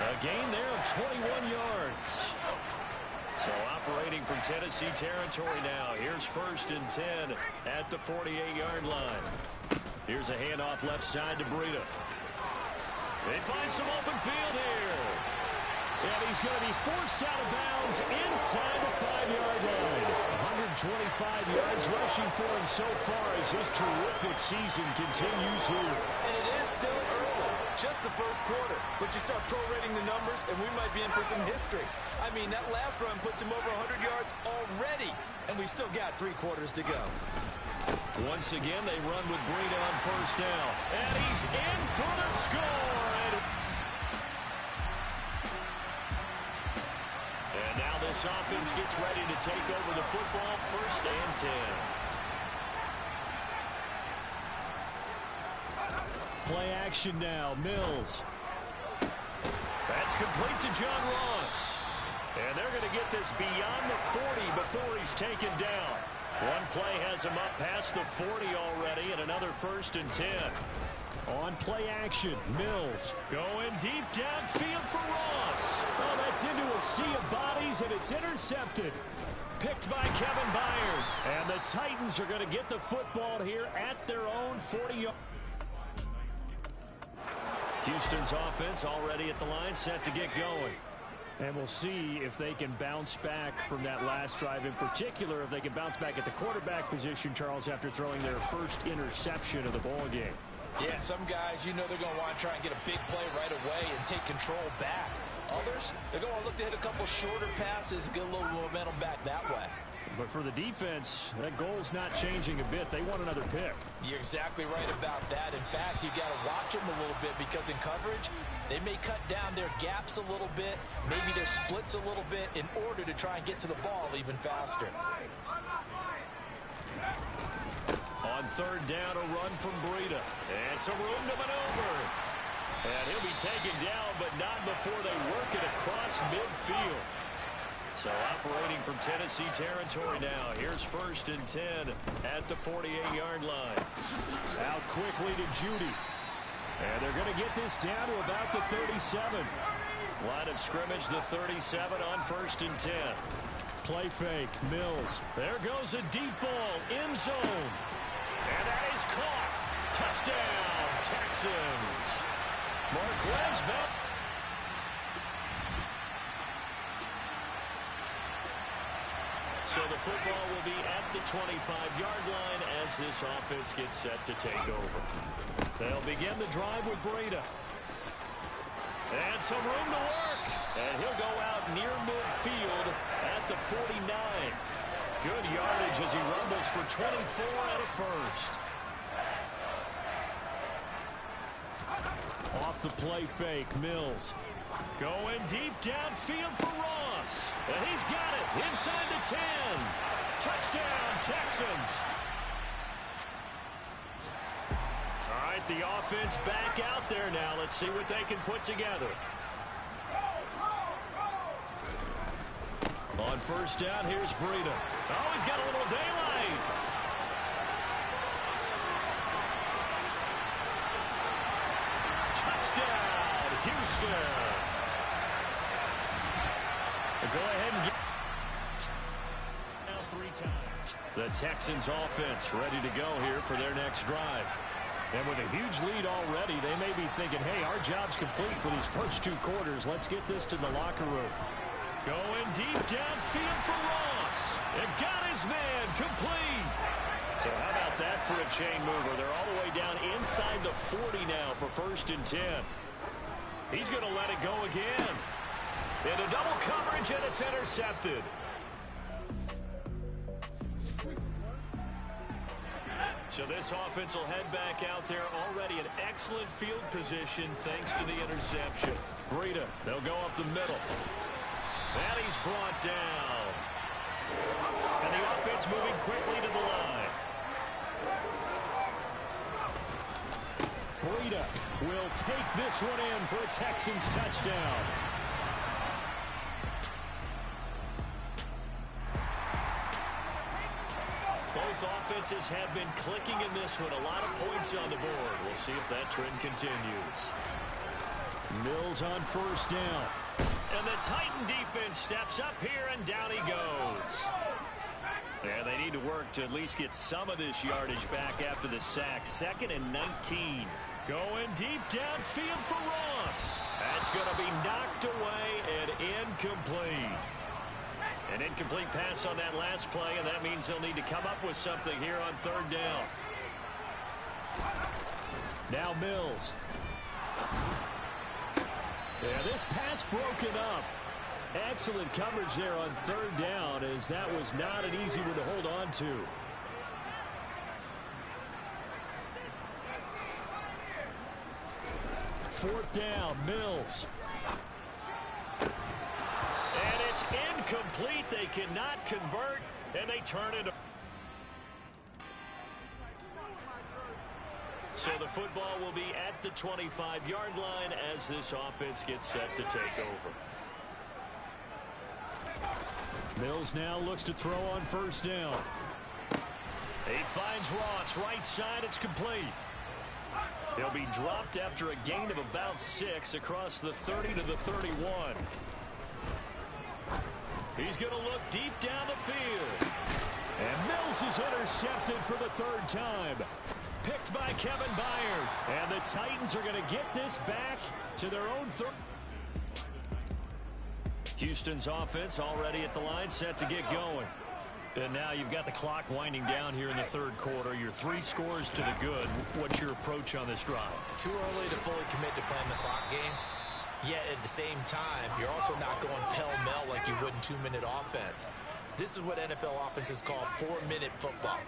A gain there of 21 yards. So operating from Tennessee territory now. Here's 1st and 10 at the 48-yard line. Here's a handoff left side to Breida. They find some open field here. And he's going to be forced out of bounds inside the 5-yard line. 125 yards rushing for him so far as his terrific season continues here. And it is still early, just the first quarter. But you start prorating the numbers, and we might be in for some history. I mean, that last run puts him over 100 yards already, and we've still got 3 quarters to go. Once again, they run with Breida on 1st down. And he's in for the score. And now this offense gets ready to take over the football. 1st and 10. Play action now. Mills. That's complete to John Ross. And they're going to get this beyond the 40 before he's taken down. One play has him up past the 40 already, and another 1st and 10. On play action, Mills going deep downfield for Ross. Oh, that's into a sea of bodies, and it's intercepted. Picked by Kevin Byard. And the Titans are going to get the football here at their own 40-yard. Houston's offense already at the line, set to get going. And we'll see if they can bounce back from that last drive, in particular if they can bounce back at the quarterback position, Charles, after throwing their first interception of the ball game. Yeah, some guys, you know they're going to want to try and get a big play right away and take control back. Others, they're going to look to hit a couple shorter passes, get a little momentum back that way. But for the defense, that goal's not changing a bit. They want another pick. You're exactly right about that. In fact, you got to watch them a little bit because in coverage, they may cut down their gaps a little bit, maybe their splits a little bit in order to try and get to the ball even faster. On 3rd down, a run from Breida. And some room to maneuver. And he'll be taken down, but not before they work it across midfield. So operating from Tennessee territory now. Here's 1st and 10 at the 48-yard line. Out quickly to Judy. And they're going to get this down to about the 37. Line of scrimmage, the 37 on 1st and 10. Play fake, Mills. There goes a deep ball, end zone. And that is caught. Touchdown, Texans. Marquez Valdez. So the football will be at the 25-yard line as this offense gets set to take over. They'll begin the drive with Breida. And some room to work. And he'll go out near midfield at the 49. Good yardage as he rumbles for 24 and a first. Off the play fake, Mills. Going deep downfield for Ross. And he's got it inside the 10. Touchdown, Texans. All right, the offense back out there now. Let's see what they can put together. On 1st down, here's Breida. Oh, he's got a little daylight. Touchdown, Houston. Go ahead and get now 3 times. The Texans offense ready to go here for their next drive. And with a huge lead already, they may be thinking, hey, our job's complete for these first 2 quarters. Let's get this to the locker room. Going deep downfield for Ross. And got his man complete. So how about that for a chain mover? They're all the way down inside the 40 now for 1st and 10. He's going to let it go again. Into double coverage, and it's intercepted. So this offense will head back out there, already in excellent field position thanks to the interception. Breida, they'll go up the middle. And he's brought down. And the offense moving quickly to the line. Breida will take this one in for a Texans touchdown. Both offenses have been clicking in this one. A lot of points on the board. We'll see if that trend continues. Mills on first down. And the Titan defense steps up here, and down he goes. And they need to work to at least get some of this yardage back after the sack. 2nd and 19. Going deep downfield for Ross. That's going to be knocked away and incomplete. An incomplete pass on that last play, and that means they'll need to come up with something here on 3rd down. Now Mills. Yeah, this pass broken up. Excellent coverage there on 3rd down, as that was not an easy one to hold on to. Fourth down, Mills. And it's incomplete. They cannot convert, and they turn it. So the football will be at the 25-yard line as this offense gets set to take over. Mills now looks to throw on 1st down. He finds Ross right side. It's complete. He'll be dropped after a gain of about 6 across the 30 to the 31. He's going to look deep down the field. And Mills is intercepted for the 3rd time. Picked by Kevin Byard. And the Titans are going to get this back to their own 30. Houston's offense already at the line, set to get going. And now you've got the clock winding down here in the 3rd quarter. You're 3 scores to the good. What's your approach on this drive? Too early to fully commit to playing the clock game. Yet at the same time, you're also not going pell-mell like you would in 2-minute offense. This is what NFL offenses call 4-minute football.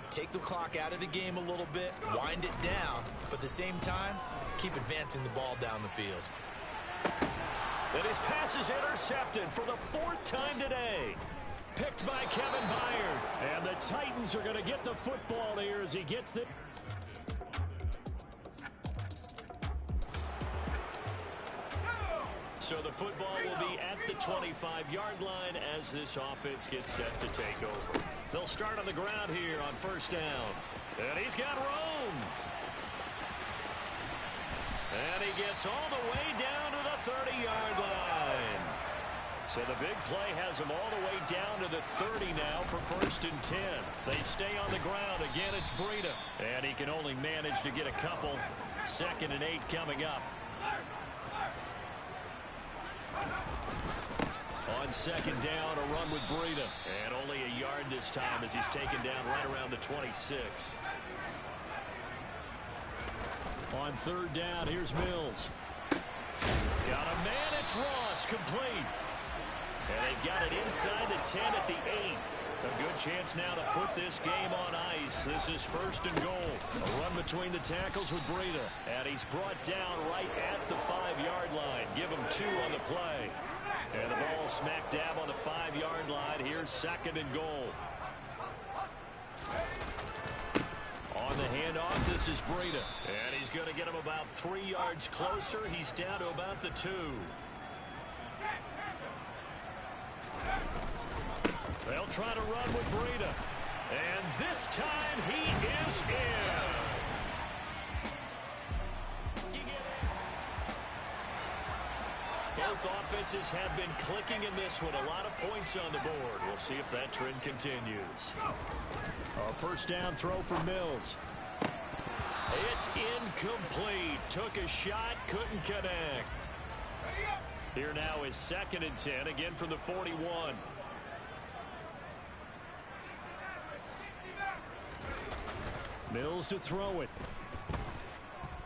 Take the clock out of the game a little bit, wind it down, but at the same time, keep advancing the ball down the field. And his pass is intercepted for the 4th time today. Picked by Kevin Byard. And the Titans are going to get the football here as he gets it. So the football will be at the 25-yard line as this offense gets set to take over. They'll start on the ground here on 1st down. And he's got room. And he gets all the way down to the 30-yard line. So the big play has him all the way down to the 30 now for 1st and 10. They stay on the ground. Again, it's Breida. And he can only manage to get a couple. 2nd and 8 coming up. On 2nd down, a run with Breida. And only a yard this time as he's taken down right around the 26. On 3rd down, here's Mills. Got a man, it's Ross, complete. And they've got it inside the 10 at the 8. A good chance now to put this game on ice. This is 1st and goal. A run between the tackles with Breida. And he's brought down right at the 5-yard line. Give him 2 on the play. And the ball smack dab on the 5-yard line. Here's 2nd and goal. On the handoff, this is Breida. And he's going to get him about 3 yards closer. He's down to about the 2. They'll try to run with Breida. And this time he is in. Both offenses have been clicking in this one. A lot of points on the board. We'll see if that trend continues. A 1st down throw for Mills. It's incomplete. Took a shot, couldn't connect. Here now is 2nd and 10, again from the 41. Mills to throw it.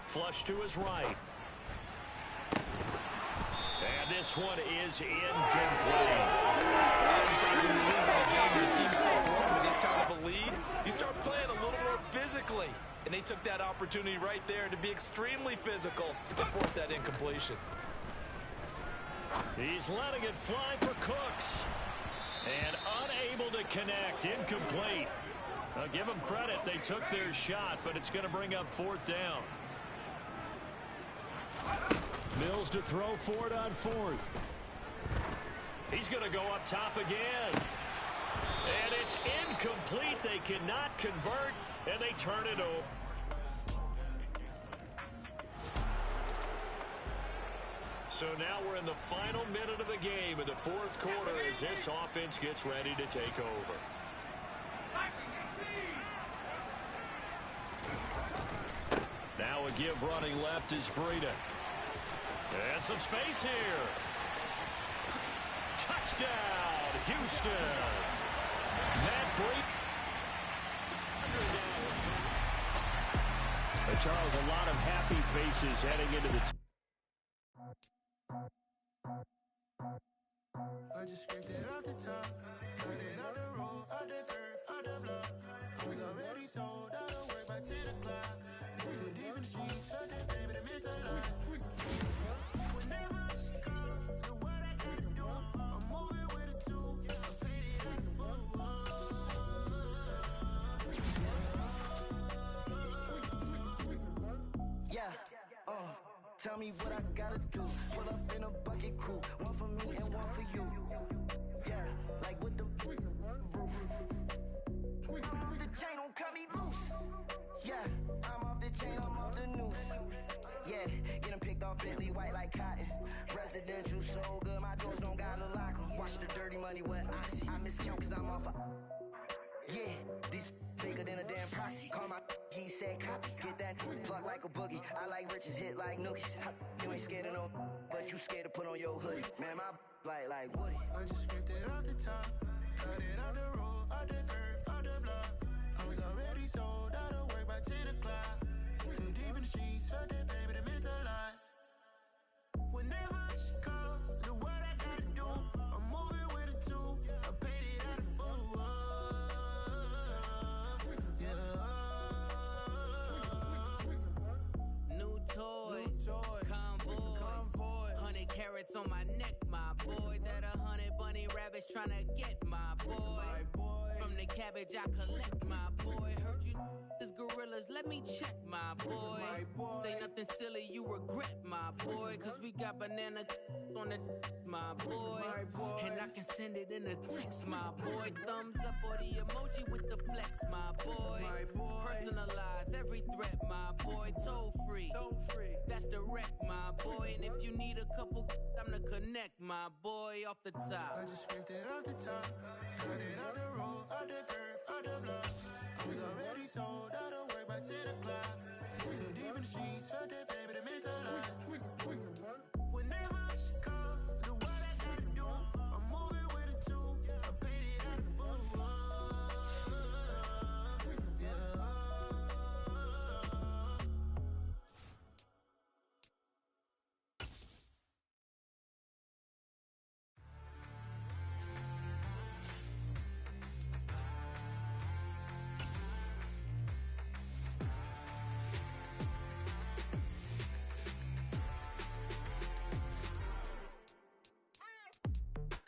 Flush to his right. And this one is incomplete. When you're losing a game and the team's still throwing with this kind of a lead, you start playing a little more physically. And they took that opportunity right there to be extremely physical to force that incompletion. He's letting it fly for Cooks. And unable to connect. Incomplete. I'll give them credit. They took their shot, but it's going to bring up 4th down. Mills to throw for it on 4th. He's going to go up top again. And it's incomplete. They cannot convert, and they turn it over. So now we're in the final minute of the game in the fourth quarter as this offense gets ready to take over. Now a give running left is Breida. And some space here. Touchdown, Houston. Matt Breida. Charles, a lot of happy faces heading into the I just scraped it off the top, cut it on the road, on the curve, on the block. I was already sold, I don't work by 10 o'clock. Too deep in the streets, felt that baby, the mental lie. Whenever she calls, do what I gotta do. I'm moving with a two, I paid it at the foot. Yeah, tell me what I gotta do. Pull up in a bucket crew, one for me and one for you. Yeah, like with the roof. I'm off the chain, don't cut me loose. Yeah, I'm off the chain, I'm off the noose. Yeah, getting picked off Bentley white like cotton. Residential so good, my doors don't gotta lock 'em. Watch the dirty money with oxy. I miscount cause I'm off a... Yeah, these bigger than a damn proxy. Call my he said copy. Get that plug like a boogie. I like riches, hit like nookies. You ain't scared of no, but you scared to put on your hoodie. Man, my like Woody. I just scraped it off the top, cut it on the road, on the curve, on the block. I was already sold, out of work by 10 o'clock. Too deep in the streets, felt that baby, the mental lie. Whenever she calls, do what I gotta do. I'm moving with a two, I paid it at a full. New toys, convoys, 100 carats on my neck, my boy. That 100 bunny rabbits tryna get my boy. From the cabbage I collect, my boy. Heard you is gorillas, let me check, my boy. Say nothing silly, you regret, my boy. Cause we got banana on the my boy. And I can send it in a text, my boy. Thumbs up or the emoji with the flex, my boy. Personalize every threat, my boy. Toll free, that's direct, my boy. And if you need a couple, I'm the connect, my boy. Off the top, I just scraped it off the top, cut it on the road, on the curve, on the block. I was already sold, out of work by 10 o'clock. Too deep in the streets, felt that baby, the mental lie. Whenever she calls, do what I gotta do. I'm moving with a two, I paid it at a full.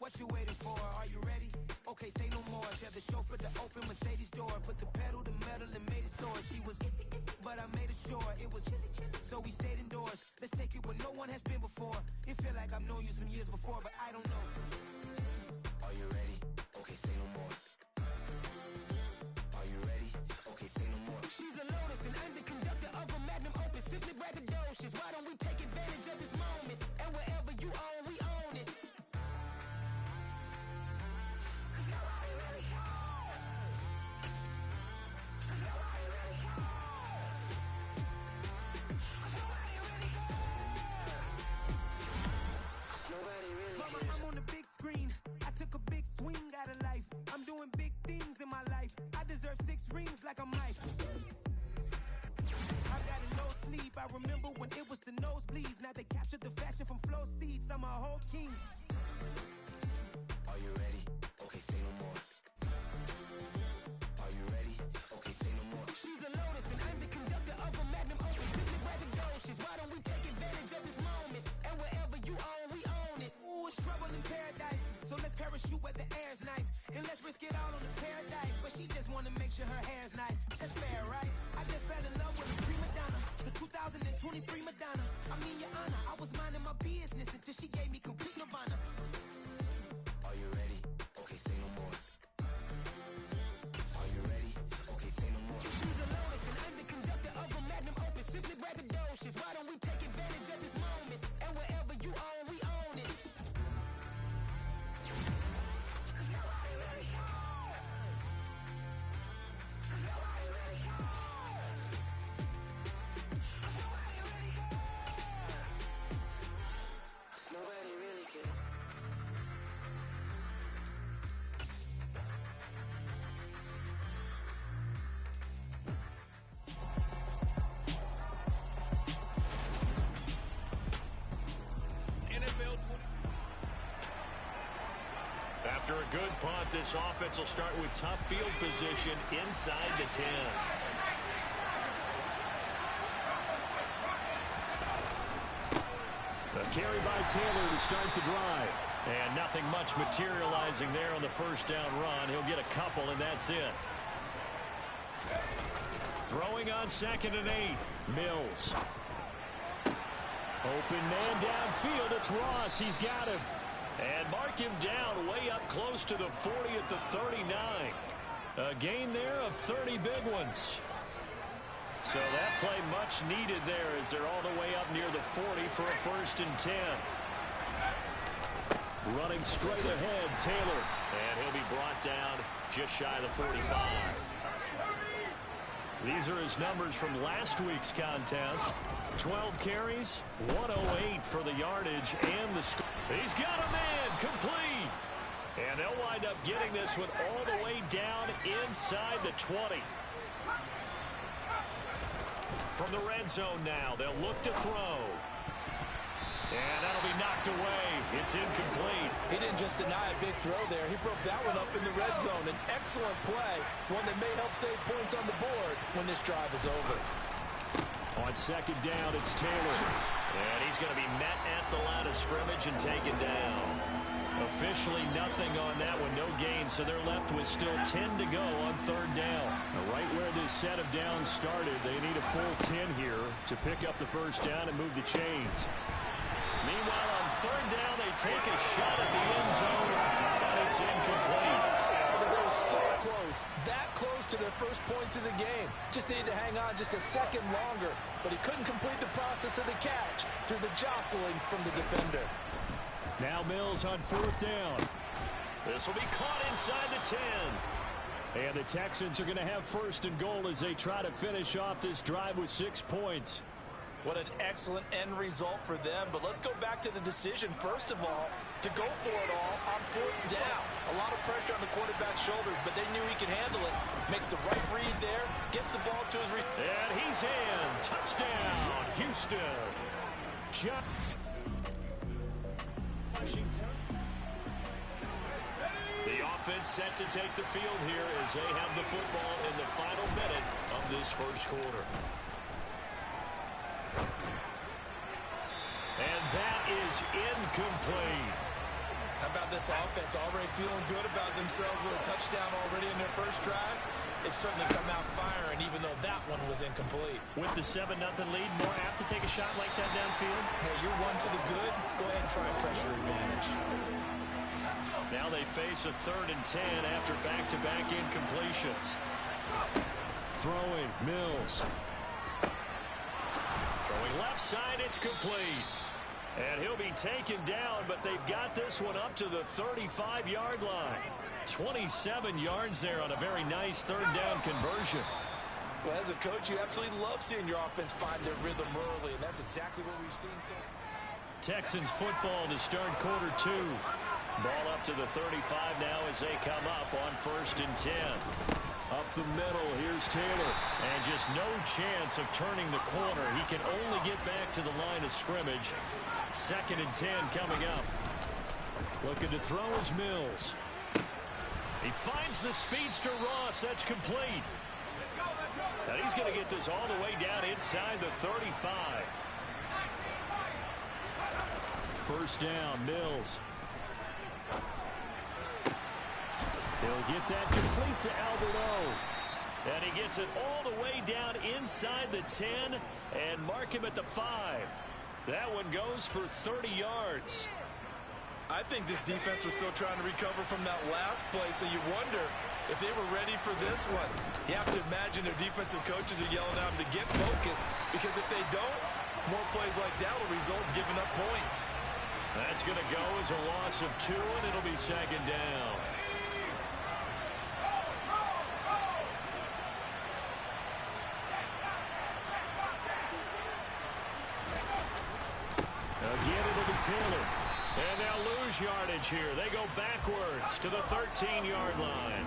what you waiting for? Are you ready? Okay, say no more. Tell the chauffeur to open Mercedes door. Put the pedal to metal and made it soar. She was, but I made it sure it was. So we stayed indoors. Let's take it where no one has been before. It feel like I've known you some years before, but I don't know. Are you ready? Okay, say no more. Are you ready? Okay, say no more. She's a Lotus and I'm the conductor of a magnum opus. Simply braggadocious. Why don't we take advantage of this moment? And wherever you own, we own it. I'm on the big screen. I took a big swing out of life. I'm doing big things in my life. I deserve 6 rings like I'm Mike. I got a no sleep. I remember when it was the nosebleeds. Now they captured the fashion from flow seats. I'm a whole king. Are you ready? Okay, say no more. Are you ready? Okay, say no more. She's a Lotus and I'm the conductor of a magnum opus. Simply braggadocious. Why don't we take advantage of this moment? And wherever you own, we own it. Ooh, it's trouble in paradise. So let's parachute where the air's nice. And let's risk it all on the paradise. But she just wanna make sure her hair's nice. That's fair, right? I just fell in love with a prima donna. The 2023 Madonna. I mean, your honor, I was minding my business until she gave me complete nirvana. Are you ready? Okay, say no more. Are you ready? Okay, say no more. She's a Lotus and I'm the conductor of a magnum opus. Simply braggadocious. Why don't we take advantage of this moment? And wherever you own, After a good punt, this offense will start with tough field position inside the 10. A carry by Taylor to start the drive. And nothing much materializing there on the first down run. He'll get a couple, and that's it. Throwing on 2nd and 8. Mills. Open man downfield. It's Ross. He's got him. And mark him down way up close to the 40 at the 39. A gain there of 30 big ones. So that play much needed there as they're all the way up near the 40 for a 1st and 10. Running straight ahead, Taylor. And he'll be brought down just shy of the 45. These are his numbers from last week's contest. 12 carries, 108 for the yardage and the score. He's got a man complete. And they'll wind up getting this one all the way down inside the 20. From the red zone now, they'll look to throw. And that'll be knocked away. It's incomplete. He didn't just deny a big throw there. He broke that one up in the red zone. An excellent play, one that may help save points on the board when this drive is over. On 2nd down, it's Taylor. And he's going to be met at the line of scrimmage and taken down. Officially nothing on that one, no gain, so they're left with still 10 to go on 3rd down. Now, right where this set of downs started, they need a full 10 here to pick up the 1st down and move the chains. Meanwhile, on 3rd down, they take a shot at the end zone, but it's incomplete. They were so close, that close to their first points of the game. Just needed to hang on just a second longer, but he couldn't complete the process of the catch through the jostling from the defender. Now Mills on 4th down. This will be caught inside the 10. And the Texans are going to have 1st and goal as they try to finish off this drive with 6 points. What an excellent end result for them. But let's go back to the decision, first of all, to go for it all on 4th down. A lot of pressure on the quarterback's shoulders, but they knew he could handle it. Makes the right read there, gets the ball to his and he's in. Touchdown, Houston. Washington. The offense set to take the field here as they have the football in the final minute of this 1st quarter. And that is incomplete. How about this offense already feeling good about themselves with a touchdown already in their first drive? It's certainly come out firing, even though that one was incomplete. With the 7-0 lead, more apt to take a shot like that downfield? Hey, you're one to the good. Go ahead and try a pressure advantage. Now they face a 3rd and 10 after back-to-back incompletions. Throwing, Mills. Throwing left side, it's complete. And he'll be taken down, but they've got this one up to the 35-yard line. 27 yards there on a very nice 3rd down conversion. Well, as a coach, you absolutely love seeing your offense find their rhythm early, and that's exactly what we've seen so far. Texans football to start quarter 2. Ball up to the 35 now as they come up on 1st and 10. Up the middle, here's Taylor. And just no chance of turning the corner. He can only get back to the line of scrimmage. 2nd and 10 coming up. Looking to throw is Mills. He finds the speedster Ross. That's complete. And he's going to get this all the way down inside the 35. 1st down, Mills. He'll get that complete to Albert O. And he gets it all the way down inside the 10 and mark him at the 5. That one goes for 30 yards. I think this defense was still trying to recover from that last play, so you wonder if they were ready for this one. You have to imagine their defensive coaches are yelling at them to get focused, because if they don't, more plays like that will result in giving up points. That's going to go as a loss of 2, and it'll be 2nd down. Again, it'll be Taylor. And they'll lose yardage here. They go backwards to the 13-yard line.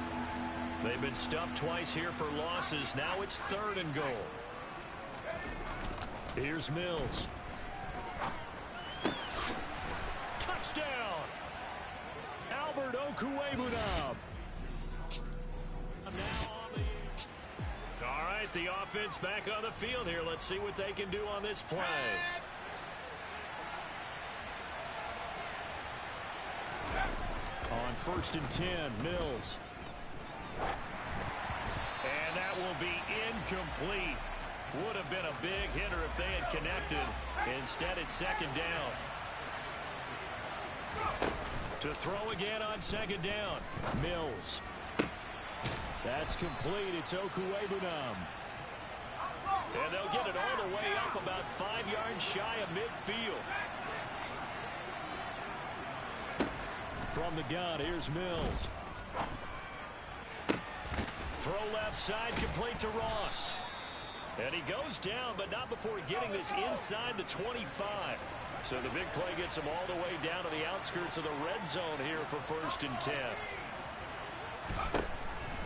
They've been stuffed twice here for losses. Now it's 3rd and goal. Here's Mills. Touchdown! Albert O Okuwebunam. All right, the offense back on the field here. Let's see what they can do on this play. On 1st and 10, Mills. And that will be incomplete. Would have been a big hitter if they had connected. Instead, it's 2nd down. To throw again on 2nd down. Mills. That's complete. It's Okuwebunam. And they'll get it all the way up about 5 yards shy of midfield. From the gun, here's Mills. Throw left side, complete to Ross. And he goes down, but not before getting this inside the 25. So the big play gets him all the way down to the outskirts of the red zone here for 1st and 10.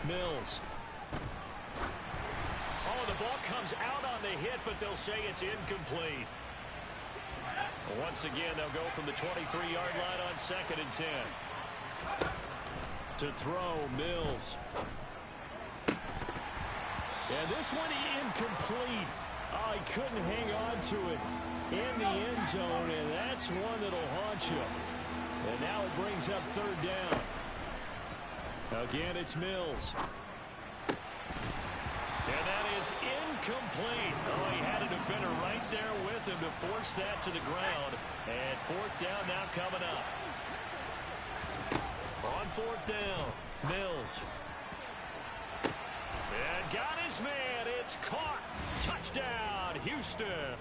Mills. Oh, the ball comes out on the hit, but they'll say it's incomplete. Once again, they'll go from the 23-yard line on 2nd and 10. To throw, Mills. And this one incomplete. Oh, he couldn't hang on to it in the end zone, and that's one that'll haunt you. And now it brings up 3rd down. Again, it's Mills. And that is incomplete. Oh, he had a defender right there with him to force that to the ground. And 4th down now coming up. On 4th down, Mills. And got his man. It's caught. Touchdown, Houston.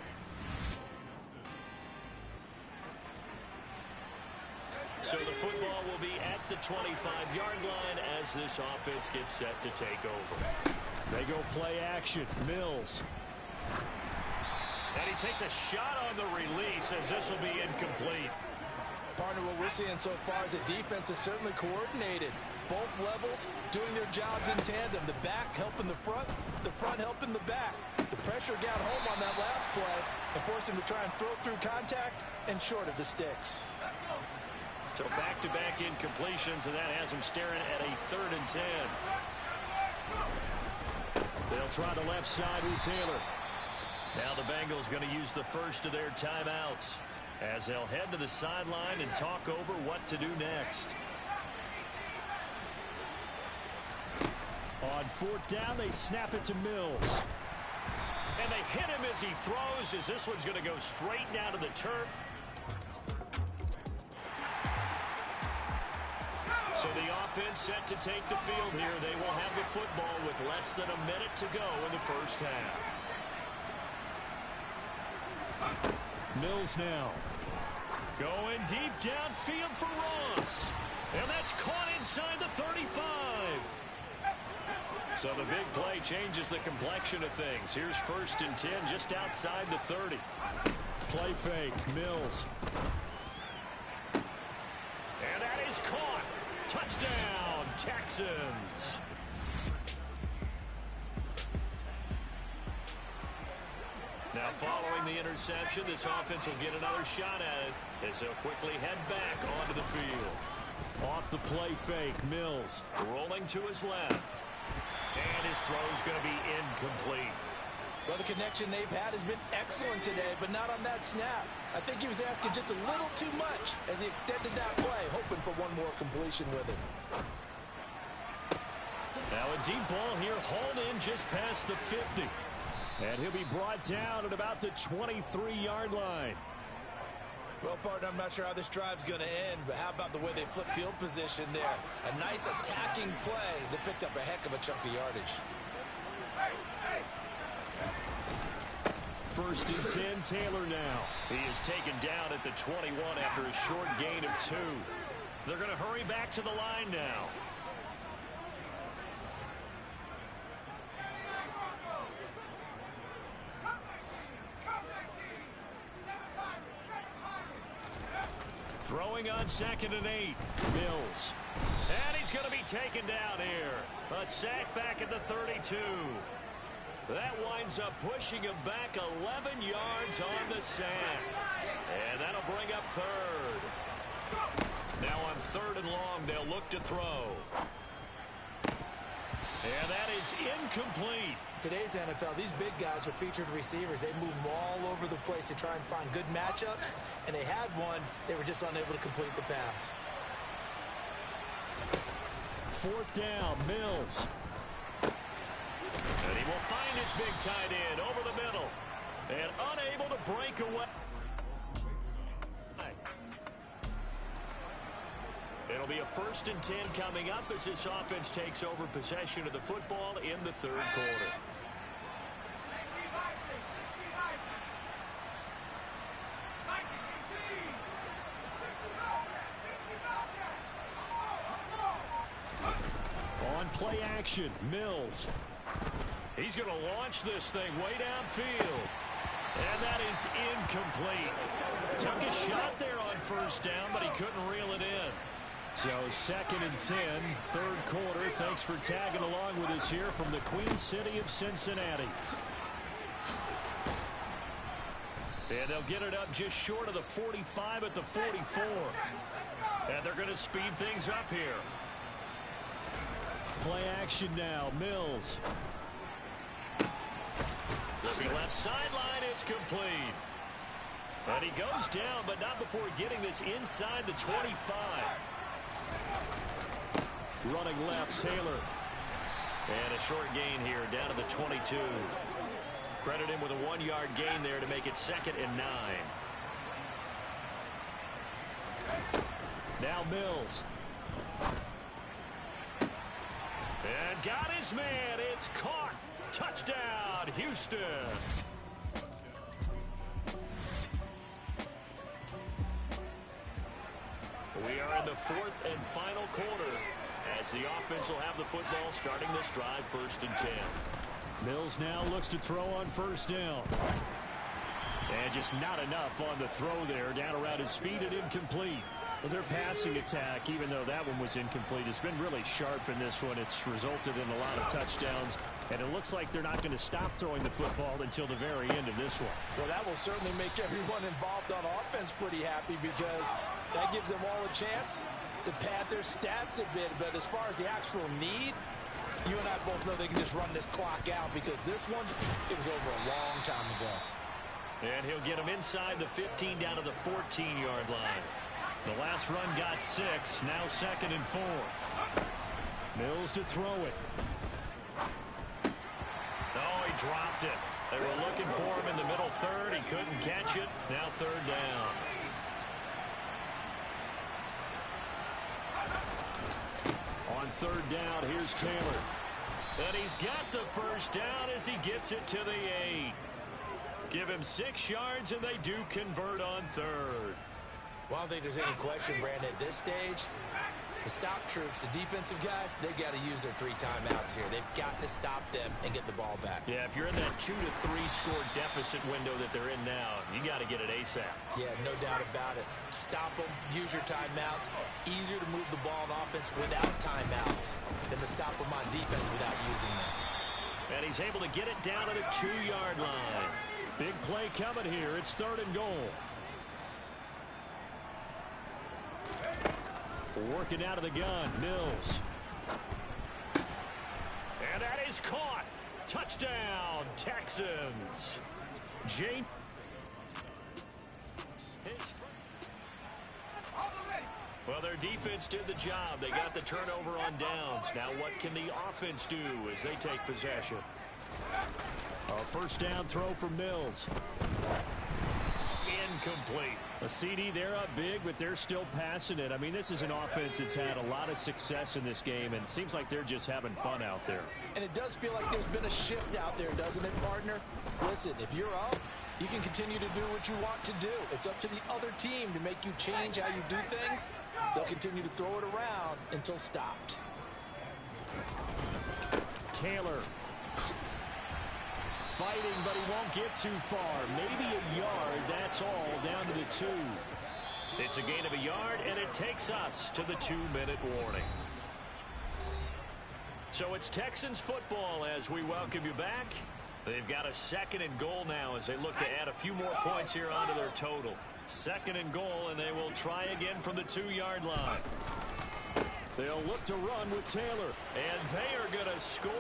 So the football will be at the 25-yard line as this offense gets set to take over. They go play action. Mills. And he takes a shot on the release as this will be incomplete. Partner, what we're seeing so far is the defense is certainly coordinated. Both levels doing their jobs in tandem. The back helping the front helping the back. The pressure got home on that last play and forced him to try and throw through contact and short of the sticks. So back-to-back incompletions, and that has him staring at a 3rd and 10. They'll try the left side with Taylor. Now the Bengals going to use the first of their timeouts as they'll head to the sideline and talk over what to do next. On 4th down, they snap it to Mills. And they hit him as he throws, as this one's going to go straight down to the turf. So the offense set to take the field here. They will have the football with less than a minute to go in the first half. Mills now. Going deep downfield for Ross. And that's caught inside the 35. So the big play changes the complexion of things. Here's 1st and 10 just outside the 30. Play fake. Mills. And that is caught. Touchdown, Texans. Now following the interception, this offense will get another shot at it as they'll quickly head back onto the field. Off the play fake, Mills rolling to his left. And his throw's going to be incomplete. Well, the connection they've had has been excellent today, but not on that snap. I think he was asking just a little too much as he extended that play, hoping for one more completion with it. Now a deep ball here, hauled in just past the 50. And he'll be brought down at about the 23-yard line. Well, partner, I'm not sure how this drive's going to end, but how about the way they flip field position there? A nice attacking play that picked up a heck of a chunk of yardage. 1st and 10, Taylor now. He is taken down at the 21 after a short gain of 2. They're going to hurry back to the line now. Throwing on 2nd and 8. Mills. And he's going to be taken down here. A sack back at the 32. That winds up pushing him back 11 yards on the sack. And that'll bring up 3rd. Now on 3rd and long. They'll look to throw. And that is incomplete. Today's NFL, these big guys are featured receivers. They move them all over the place to try and find good matchups, and they had one. They were just unable to complete the pass. Fourth down, Mills. And he will find his big tight end over the middle. And unable to break away. It'll be a 1st and 10 coming up as this offense takes over possession of the football in the third quarter. On play action, Mills. He's going to launch this thing way downfield. And that is incomplete. Took a shot there on 1st down, but he couldn't reel it in. So 2nd and 10, third quarter. Thanks for tagging along with us here from the Queen City of Cincinnati. And they'll get it up just short of the 45 at the 44. And they're going to speed things up here. Play action now, Mills. Looking left sideline, it's complete. And he goes down, but not before getting this inside the 25. Running left, Taylor. And a short gain here, down to the 22. Credit him with a 1-yard gain there to make it 2nd and 9. Now Mills. And got his man. It's caught. Touchdown, Houston. We are in the 4th and final quarter as the offense will have the football starting this drive 1st and 10. Mills now looks to throw on 1st down. And just not enough on the throw there. Down around his feet and incomplete. Well, their passing attack, even though that one was incomplete, has been really sharp in this one. It's resulted in a lot of touchdowns, and it looks like they're not going to stop throwing the football until the very end of this one. Well, that will certainly make everyone involved on offense pretty happy because that gives them all a chance to pad their stats a bit. But as far as the actual need, you and I both know they can just run this clock out because this one, it was over a long time ago. And he'll get him inside the 15 down to the 14-yard line. The last run got 6, now 2nd and 4. Mills to throw it. Oh, he dropped it. They were looking for him in the middle third. He couldn't catch it. Now 3rd down. On 3rd down, here's Taylor. And he's got the 1st down as he gets it to the 8. Give him 6 yards, and they do convert on 3rd. Well, I don't think there's any question, Brandon, at this stage, the stop troops, the defensive guys, they've got to use their 3 timeouts here. They've got to stop them and get the ball back. Yeah, if you're in that 2 to 3 score deficit window that they're in now, you got to get it ASAP. Yeah, no doubt about it. Stop them, use your timeouts. Easier to move the ball on offense without timeouts than to stop them on defense without using them. And he's able to get it down to the 2-yard line. Big play coming here. It's 3rd and goal. Working out of the gun, Mills. And that is caught. Touchdown, Texans. Jane. Well, their defense did the job. They got the turnover on downs. Now what can the offense do as they take possession? A 1st down throw for Mills. Incomplete. A CD, they're up big, but they're still passing it. I mean, this is an offense that's had a lot of success in this game, and it seems like they're just having fun out there. And it does feel like there's been a shift out there, doesn't it, partner? Listen, if you're up, you can continue to do what you want to do. It's up to the other team to make you change how you do things. They'll continue to throw it around until stopped. Taylor. Fighting, but he won't get too far. Maybe a yard, that's all, down to the 2. It's a gain of a yard, and it takes us to the 2-minute warning. So it's Texans football as we welcome you back. They've got a 2nd and goal now as they look to add a few more points here onto their total. 2nd and goal, and they will try again from the 2-yard line. They'll look to run with Taylor. And they are going to score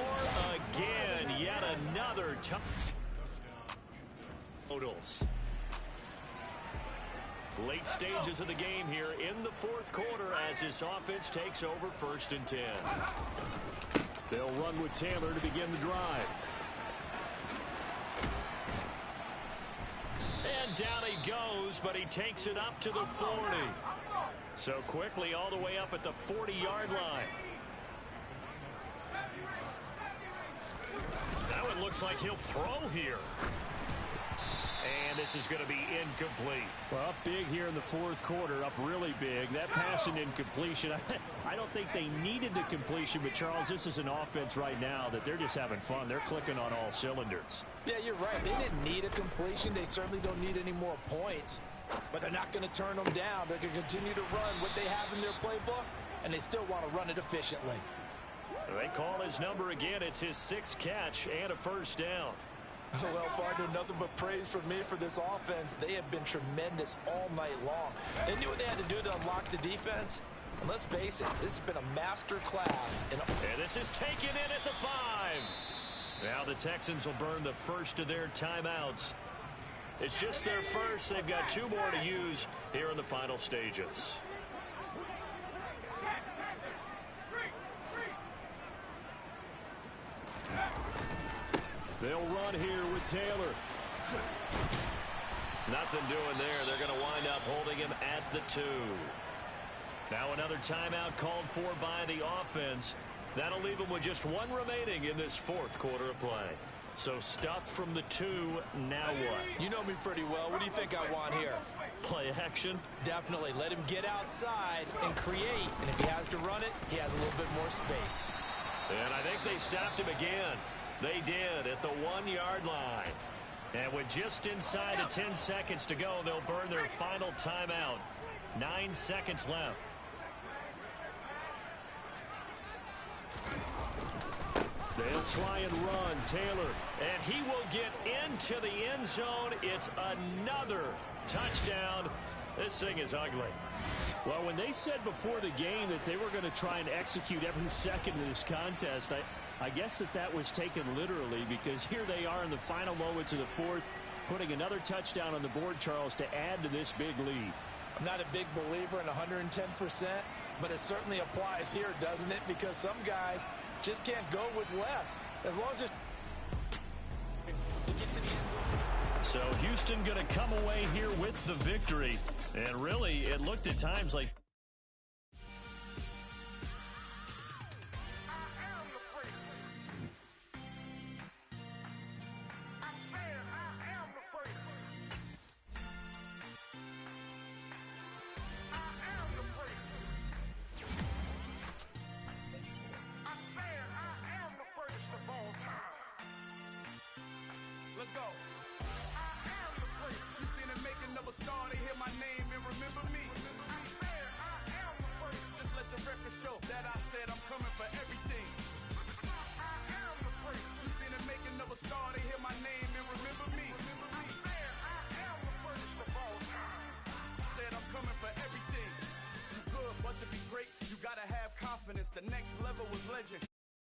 again. Yet another time. Totals. Late stages of the game here in the fourth quarter as this offense takes over 1st and 10. They'll run with Taylor to begin the drive. And down he goes, but he takes it up to the 40. So quickly all the way up at the 40-yard line. Now it looks like he'll throw here. And this is going to be incomplete. Well, up big here in the fourth quarter, up really big. That pass and incompletion, I don't think they needed the completion, but Charles, this is an offense right now that they're just having fun. They're clicking on all cylinders. Yeah, you're right. They didn't need a completion. They certainly don't need any more points, but they're not going to turn them down. They're going to continue to run what they have in their playbook, and they still want to run it efficiently. They call his number again. It's his 6th catch and a 1st down. Well, partner, nothing but praise from me for this offense. They have been tremendous all night long. They knew what they had to do to unlock the defense. And let's face it, this has been a master class. And this is taken in at the 5. Now the Texans will burn the first of their timeouts. It's just their first. They've got 2 more to use here in the final stages. They'll run here with Taylor. Nothing doing there. They're going to wind up holding him at the 2. Now another timeout called for by the offense. That'll leave them with just 1 remaining in this fourth quarter of play. So stuff from the 2. Now what? You know me pretty well. What do you think I want here? Play action? Definitely. Let him get outside and create. And if he has to run it, he has a little bit more space. And I think they stopped him again. They did at the 1-yard line. And with just inside of 10 seconds to go, they'll burn their final timeout. 9 seconds left. They'll try and run Taylor. And he will get into the end zone. It's another touchdown. This thing is ugly. Well, when they said before the game that they were going to try and execute every second of this contest, I guess that was taken literally, because here they are in the final moments of the fourth, putting another touchdown on the board, Charles, to add to this big lead. I'm not a big believer in 110%, but it certainly applies here, doesn't it? Because some guys just can't go with less. As long as it's... So Houston going to come away here with the victory. And really, it looked at times like... Let's go. You seen the making of a star, they hear my name and remember me. Just let the record show that I said I'm coming for everything. You seen the making of a star, they hear my name and remember me. Said I'm coming for everything. You good, but to be great, you gotta have confidence. The next level was legend.